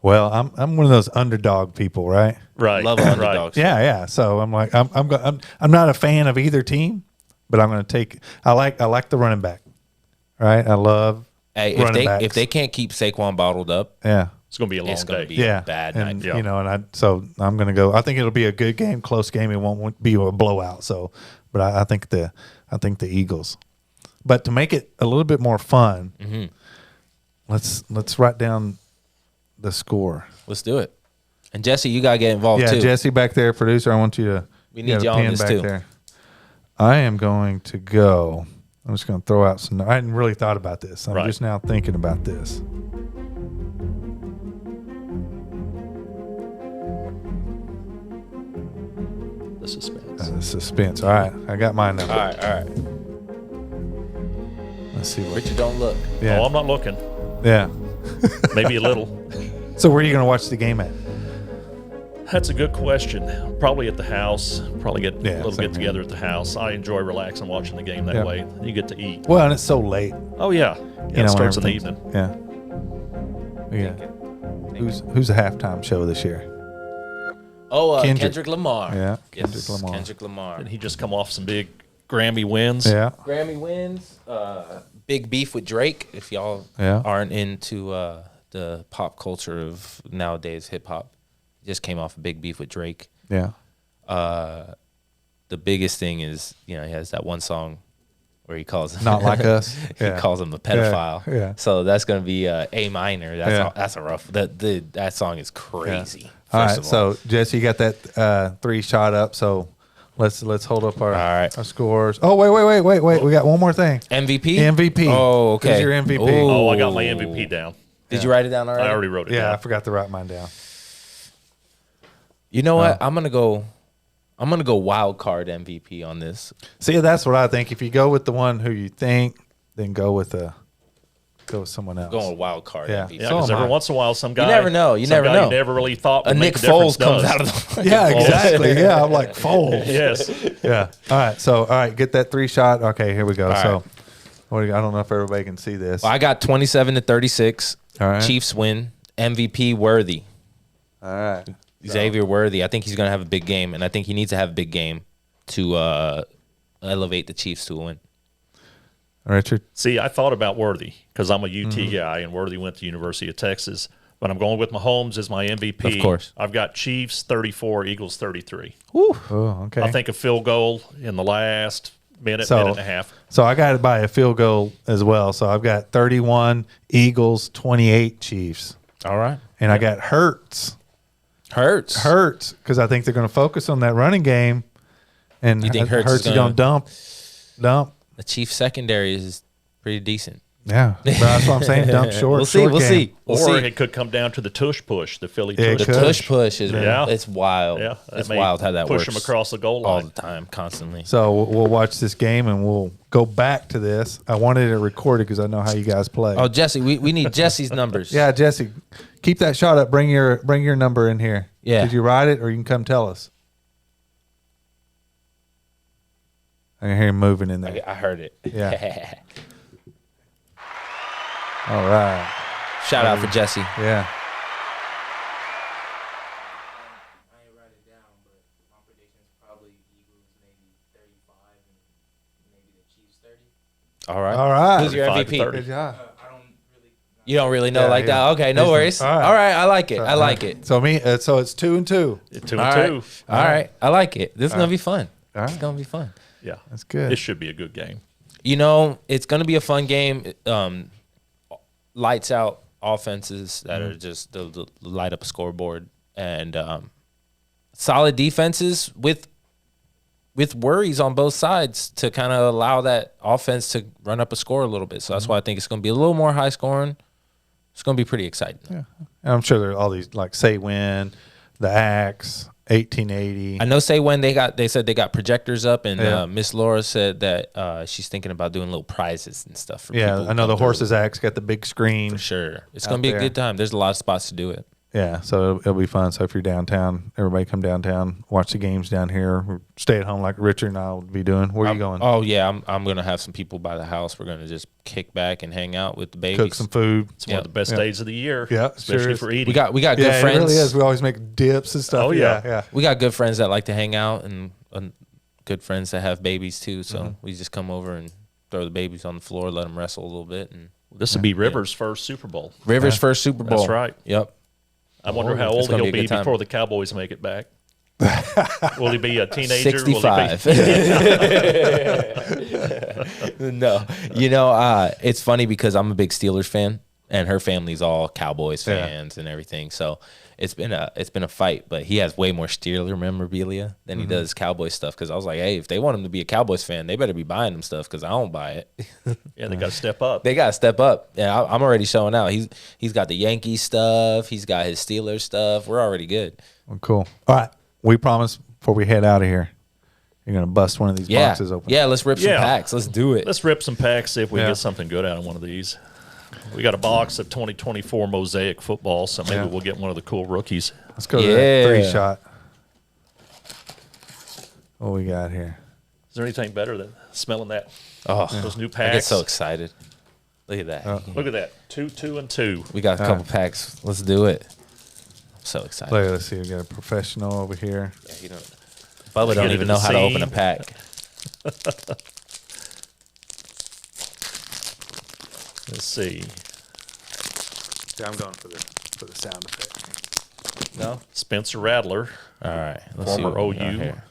Speaker 3: Well, I'm one of those underdog people, right?
Speaker 2: Right.
Speaker 1: Love underdogs.
Speaker 3: Yeah. So I'm like, I'm not a fan of either team, but I'm going to take. I like the running back, right? I love running backs.
Speaker 1: If they can't keep Saquon bottled up,
Speaker 3: Yeah.
Speaker 2: It's going to be a long
Speaker 1: it's going to
Speaker 2: day.
Speaker 1: be
Speaker 3: Yeah.
Speaker 1: a bad
Speaker 3: And,
Speaker 1: night.
Speaker 3: you know, so I'm going to go. I think it'll be a good game, close game. It won't be a blowout. So, but I think the Eagles. But to make it a little bit more fun, let's write down the score.
Speaker 1: Let's do it. And Jesse, you gotta get involved
Speaker 3: Yeah,
Speaker 1: too.
Speaker 3: Jesse back there, producer. I want you to.
Speaker 1: We need you on this too.
Speaker 3: I am going to go. I'm just going to throw out some. I hadn't really thought about this. I'm just now thinking about this.
Speaker 2: The suspense.
Speaker 3: The suspense. All right, I got mine now.
Speaker 1: All right.
Speaker 3: Let's see what.
Speaker 1: Richard, don't look.
Speaker 3: Yeah,
Speaker 2: Oh, I'm not looking.
Speaker 3: yeah.
Speaker 2: Maybe a little.
Speaker 3: So where are you going to watch the game at?
Speaker 2: That's a good question. Probably at the house. Probably get a little
Speaker 3: same
Speaker 2: get together at the house. I enjoy relaxing watching the game that way. You get to eat.
Speaker 3: Well, and it's so late.
Speaker 2: Oh yeah. It starts in the evening.
Speaker 3: Yeah. Yeah. Who's the halftime show this year?
Speaker 1: Oh,
Speaker 3: Kendrick.
Speaker 1: Kendrick Lamar.
Speaker 3: Yeah,
Speaker 1: Yes,
Speaker 3: Kendrick Lamar.
Speaker 1: Kendrick Lamar.
Speaker 2: And he just come off some big Grammy wins.
Speaker 3: Yeah.
Speaker 1: Grammy wins. Big beef with Drake. If y'all aren't into the pop culture of nowadays hip hop, just came off a big beef with Drake.
Speaker 3: Yeah.
Speaker 1: The biggest thing is, he has that one song where he calls him
Speaker 3: Not Like Us.
Speaker 1: he calls him the pedophile.
Speaker 3: Yeah.
Speaker 1: So that's gonna be A minor. That's a rough. That song is crazy.
Speaker 3: All
Speaker 1: first
Speaker 3: right.
Speaker 1: of all.
Speaker 3: So Jesse, you got that 3 shot up. So Let's hold up our
Speaker 1: right.
Speaker 3: our scores. Oh wait! We got one more thing.
Speaker 1: MVP.
Speaker 3: MVP.
Speaker 1: Oh, okay.
Speaker 3: Who's your MVP?
Speaker 2: Oh, I got my MVP down.
Speaker 1: Did you write it down already?
Speaker 2: I already wrote it
Speaker 3: Yeah,
Speaker 2: down.
Speaker 3: I forgot to write mine down.
Speaker 1: You know what? I'm gonna go wild card MVP on this.
Speaker 3: See, that's what I think. If you go with the one who you think, then go with someone else.
Speaker 1: Going wild card
Speaker 3: Yeah.
Speaker 1: MVP.
Speaker 2: Yeah,
Speaker 3: So
Speaker 2: because
Speaker 3: am
Speaker 2: every
Speaker 3: I.
Speaker 2: once in a while, some guy
Speaker 1: never know. You
Speaker 2: some
Speaker 1: never
Speaker 2: guy
Speaker 1: know.
Speaker 2: You never really thought
Speaker 1: A
Speaker 2: would
Speaker 1: Nick
Speaker 2: make a difference
Speaker 1: Foles comes
Speaker 2: does.
Speaker 1: out of the
Speaker 3: Yeah, exactly. Yeah, I'm like Foles.
Speaker 2: Yes.
Speaker 3: Yeah. All right. Get that 3 shot. Okay, here we go.
Speaker 1: All
Speaker 3: So,
Speaker 1: right.
Speaker 3: what do you, I don't know if everybody can see this.
Speaker 1: Well, I got 27-36.
Speaker 3: All right.
Speaker 1: Chiefs win. MVP Worthy.
Speaker 3: All right.
Speaker 1: Xavier Worthy. I think he's going to have a big game, and I think he needs to have a big game to elevate the Chiefs to a win.
Speaker 3: Richard.
Speaker 2: See, I thought about Worthy because I'm a UT guy, and Worthy went to University of Texas. But I'm going with Mahomes as my MVP.
Speaker 1: Of course.
Speaker 2: I've got Chiefs 34, Eagles 33.
Speaker 3: Oh, okay.
Speaker 2: I think a field goal in the last minute and a half.
Speaker 3: So I got it by a field goal as well. So I've got 31 Eagles, 28 Chiefs.
Speaker 1: All right.
Speaker 3: And I got Hurts because I think they're going to focus on that running game. And
Speaker 1: You think Hurts is
Speaker 3: is going to dump?
Speaker 1: The Chiefs secondary is pretty decent.
Speaker 3: Yeah, but that's what I'm saying. Dump short.
Speaker 1: We'll see.
Speaker 3: short
Speaker 1: We'll
Speaker 3: game.
Speaker 1: see. We'll
Speaker 2: Or
Speaker 1: see.
Speaker 2: it could come down to the tush push, the Philly
Speaker 3: Yeah, it
Speaker 2: tush
Speaker 1: The
Speaker 3: could.
Speaker 2: push.
Speaker 1: tush push is
Speaker 2: Yeah.
Speaker 1: it's wild.
Speaker 2: Yeah,
Speaker 1: It's
Speaker 2: may
Speaker 1: wild how that
Speaker 2: push
Speaker 1: works.
Speaker 2: them across the goal
Speaker 1: all
Speaker 2: line.
Speaker 1: the time, constantly.
Speaker 3: So we'll watch this game and we'll go back to this. I wanted it recorded because I know how you guys play.
Speaker 1: Oh, Jesse, we need Jesse's numbers.
Speaker 3: Yeah, Jesse, keep that shot up. Bring your number in here.
Speaker 1: Yeah.
Speaker 3: Did you write it, or you can come tell us? I can hear him moving in there.
Speaker 1: I heard it.
Speaker 3: Yeah. All right.
Speaker 1: Shout out for Jesse.
Speaker 3: Yeah.
Speaker 4: I ain't write it down, but my prediction is probably Eagles maybe 35 and maybe the Chiefs 30.
Speaker 1: All right.
Speaker 3: All right.
Speaker 1: Who's your
Speaker 2: 35 to
Speaker 1: MVP?
Speaker 2: 30.
Speaker 3: Good job.
Speaker 4: I don't really.
Speaker 1: You don't really know
Speaker 3: Yeah,
Speaker 1: like
Speaker 3: yeah.
Speaker 1: that. Okay, no
Speaker 3: He's-
Speaker 1: worries.
Speaker 3: all right.
Speaker 1: All right, I like it. I like it.
Speaker 3: So so it's 2 and 2.
Speaker 2: 2
Speaker 1: All
Speaker 2: and
Speaker 1: right.
Speaker 2: 2.
Speaker 1: All right. I like it. This is gonna be fun.
Speaker 3: All
Speaker 1: It's
Speaker 3: right.
Speaker 1: gonna be fun.
Speaker 2: Yeah.
Speaker 3: That's good.
Speaker 2: It should be a good game.
Speaker 1: You know, it's gonna be a fun game. Lights out offenses that are just the light up a scoreboard, and solid defenses with worries on both sides to kind of allow that offense to run up a score a little bit. So that's why I think it's going to be a little more high scoring. It's going to be pretty exciting.
Speaker 3: Yeah. And I'm sure there are all these like Say When, the Axe, 1880.
Speaker 1: I know. Say when they said they got projectors up, and
Speaker 3: Yeah.
Speaker 1: Miss Laura said that she's thinking about doing little prizes and stuff for people.
Speaker 3: Yeah,
Speaker 1: who
Speaker 3: I know
Speaker 1: come
Speaker 3: the
Speaker 1: through.
Speaker 3: Horses Axe got the big screen.
Speaker 1: For sure. It's
Speaker 3: out
Speaker 1: going to be
Speaker 3: there.
Speaker 1: a good time. There's a lot of spots to do it.
Speaker 3: Yeah, so it'll be fun. So if you're downtown, everybody come downtown, watch the games down here, or stay at home like Richard and I will be doing. Where are you going?
Speaker 1: Oh yeah, I'm gonna have some people by the house. We're gonna just kick back and hang out with the babies.
Speaker 3: Cook some food.
Speaker 2: It's one of the best
Speaker 3: Yeah.
Speaker 2: days of the year.
Speaker 3: Yeah,
Speaker 2: especially
Speaker 3: sure is.
Speaker 2: for eating.
Speaker 1: We got good
Speaker 3: Yeah,
Speaker 1: friends.
Speaker 3: it really is. We always make dips and stuff.
Speaker 2: Oh, yeah.
Speaker 3: yeah.
Speaker 1: We got good friends that like to hang out, and good friends that have babies too. So we just come over and throw the babies on the floor, let them wrestle a little bit. And
Speaker 2: This would be Rivers' first Super Bowl.
Speaker 1: Rivers' first Super Bowl.
Speaker 2: That's right.
Speaker 1: Yep.
Speaker 2: I wonder how
Speaker 1: It's
Speaker 2: old
Speaker 1: gonna
Speaker 2: he'll
Speaker 1: be a
Speaker 2: be
Speaker 1: good time.
Speaker 2: before the Cowboys make it back. Will he be a teenager? Will he
Speaker 1: 65. No, it's funny because I'm a big Steelers fan, and her family's all Cowboys
Speaker 3: Yeah.
Speaker 1: fans and everything. So it's been a fight, but he has way more Steeler memorabilia than he does Cowboys stuff. Because I was like, hey, if they want him to be a Cowboys fan, they better be buying him stuff because I don't buy it.
Speaker 2: Yeah, they got to step up.
Speaker 1: They gotta step up. Yeah, I'm already showing out. He's got the Yankee stuff. He's got his Steelers stuff. We're already good.
Speaker 3: Well, cool. All right. We promise before we head out of here, you're going to bust one of these
Speaker 1: Yeah,
Speaker 3: boxes open.
Speaker 1: yeah. Let's rip some
Speaker 2: Yeah.
Speaker 1: packs. Let's do it.
Speaker 2: Let's rip some packs, see if we
Speaker 3: Yeah.
Speaker 2: get something good out of one of these. We got a box of 2024 Mosaic football, so maybe
Speaker 3: Yeah.
Speaker 2: we'll get one of the cool rookies.
Speaker 3: Let's go to
Speaker 1: Yeah.
Speaker 3: that 3-shot. What we got here?
Speaker 2: Is there anything better than smelling that?
Speaker 1: Oh,
Speaker 2: Those new
Speaker 1: I get
Speaker 2: packs.
Speaker 1: so excited. Look at that.
Speaker 2: Look at that. 2, 2, and 2.
Speaker 1: We got a couple packs. Let's do it. I'm so excited.
Speaker 3: Let's see. We got a professional over here.
Speaker 1: Yeah, Bubba don't
Speaker 2: Get
Speaker 1: even
Speaker 2: into
Speaker 1: know
Speaker 2: the
Speaker 1: how to open a
Speaker 2: scene.
Speaker 1: pack.
Speaker 2: Let's see.
Speaker 3: Yeah, I'm going for the sound effect.
Speaker 1: No.
Speaker 2: Spencer Rattler.
Speaker 1: All right. Let's see
Speaker 2: Former
Speaker 1: what we got
Speaker 2: OU.
Speaker 1: here.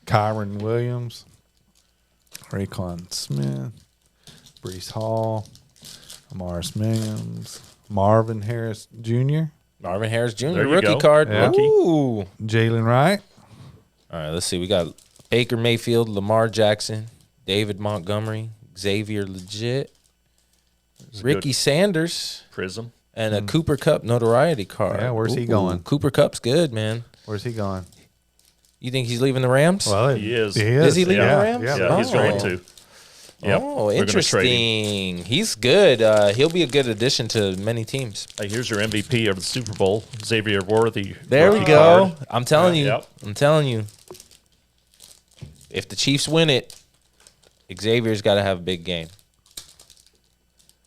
Speaker 3: Kyron Williams, Raekwon Smith, Brees Hall, Amaris Williams, Marvin Harris Jr.,
Speaker 1: Marvin Harris Jr.
Speaker 2: There you
Speaker 1: rookie
Speaker 2: go.
Speaker 1: card.
Speaker 3: Yeah.
Speaker 1: Ooh.
Speaker 3: Jalen Wright.
Speaker 1: All right. Let's see. We got Baker Mayfield, Lamar Jackson, David Montgomery, Xavier Legit, Ricky Sanders,
Speaker 2: Prism.
Speaker 1: and a Cooper Cup notoriety card.
Speaker 3: Yeah, where's he going?
Speaker 1: Cooper Cup's good, man.
Speaker 3: Where's he going?
Speaker 1: You think he's leaving the Rams?
Speaker 3: Well,
Speaker 2: He is.
Speaker 1: Is he leaving the Rams?
Speaker 2: Yeah, he's going to. Yep.
Speaker 1: Oh,
Speaker 2: We're gonna trade him.
Speaker 1: interesting. He's good. He'll be a good addition to many teams.
Speaker 2: Hey, here's your MVP of the Super Bowl, Xavier Worthy.
Speaker 1: There we
Speaker 2: rookie
Speaker 1: go.
Speaker 2: card.
Speaker 1: I'm telling you.
Speaker 2: Yep.
Speaker 1: I'm telling you. If the Chiefs win it, Xavier's got to have a big game.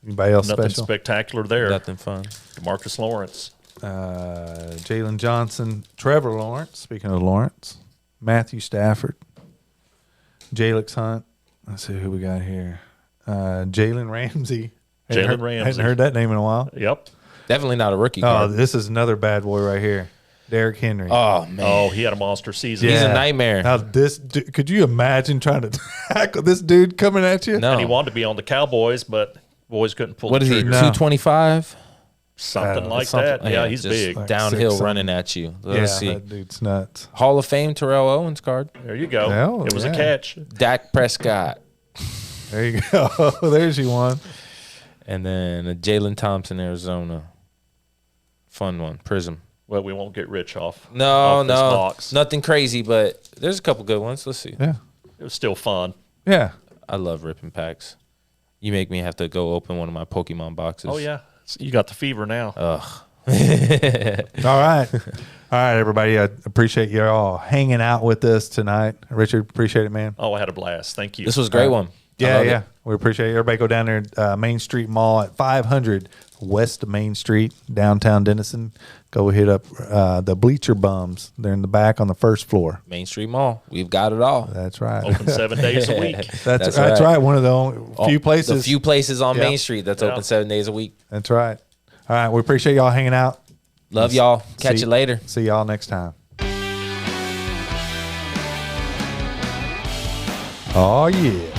Speaker 3: Anybody else
Speaker 2: Nothing
Speaker 3: special?
Speaker 2: spectacular there.
Speaker 1: Nothing fun.
Speaker 2: DeMarcus Lawrence.
Speaker 3: Jalen Johnson, Trevor Lawrence. Speaking of Lawrence, Matthew Stafford, Jalix Hunt. Let's see who we got here. Jalen Ramsey.
Speaker 2: Jalen Ramsey.
Speaker 3: Hadn't heard that name in a while.
Speaker 2: Yep.
Speaker 1: Definitely not a rookie
Speaker 3: Oh,
Speaker 1: card.
Speaker 3: this is another bad boy right here. Derrick Henry.
Speaker 1: Oh, man.
Speaker 2: Oh, he had a monster season.
Speaker 1: He's a nightmare.
Speaker 3: Now could you imagine trying to tackle this dude coming at you?
Speaker 1: No.
Speaker 2: And he wanted to be on the Cowboys, but boys couldn't pull
Speaker 1: What
Speaker 2: the
Speaker 1: is he,
Speaker 2: trigger.
Speaker 1: 225?
Speaker 2: Something like
Speaker 1: Something-
Speaker 2: that. Yeah, he's
Speaker 1: just
Speaker 2: big.
Speaker 3: like
Speaker 1: downhill
Speaker 3: 6'7".
Speaker 1: running at you.
Speaker 3: Yeah,
Speaker 1: Let's see.
Speaker 3: that dude's nuts.
Speaker 1: Hall of Fame Terrell Owens card.
Speaker 2: There you go.
Speaker 3: Oh,
Speaker 2: it was
Speaker 3: yeah.
Speaker 2: a catch.
Speaker 1: Dak Prescott.
Speaker 3: There you go. There's you one.
Speaker 1: And then a Jalen Thompson, Arizona. Fun one. Prism.
Speaker 2: Well, we won't get rich off.
Speaker 1: No,
Speaker 2: off this
Speaker 1: no.
Speaker 2: box.
Speaker 1: Nothing crazy, but there's a couple good ones. Let's see.
Speaker 3: Yeah.
Speaker 2: It was still fun.
Speaker 3: Yeah.
Speaker 1: I love ripping packs. You make me have to go open one of my Pokemon boxes.
Speaker 2: Oh yeah, you got the fever now.
Speaker 3: All right. All right, everybody. I appreciate you all hanging out with us tonight. Richard, appreciate it, man.
Speaker 2: Oh, I had a blast. Thank you.
Speaker 1: This was a great one. I
Speaker 3: Yeah,
Speaker 1: love
Speaker 3: yeah.
Speaker 1: it.
Speaker 3: We appreciate it. Everybody go down there at Main Street Mall at 500 West Main Street, downtown Denison. Go hit up the Bleacher Bums. They're in the back on the first floor.
Speaker 1: Main Street Mall. We've got it all.
Speaker 3: That's right.
Speaker 2: open 7 days a week.
Speaker 3: That's
Speaker 1: right.
Speaker 3: right. One of the only few places.
Speaker 1: The few places on
Speaker 3: Yep.
Speaker 1: Main Street that's
Speaker 2: Yeah.
Speaker 1: open 7 days a week.
Speaker 3: That's right. All right. We appreciate y'all hanging out.
Speaker 1: Love y'all. Catch
Speaker 3: See-
Speaker 1: you later.
Speaker 3: See y'all next time. Oh, yeah.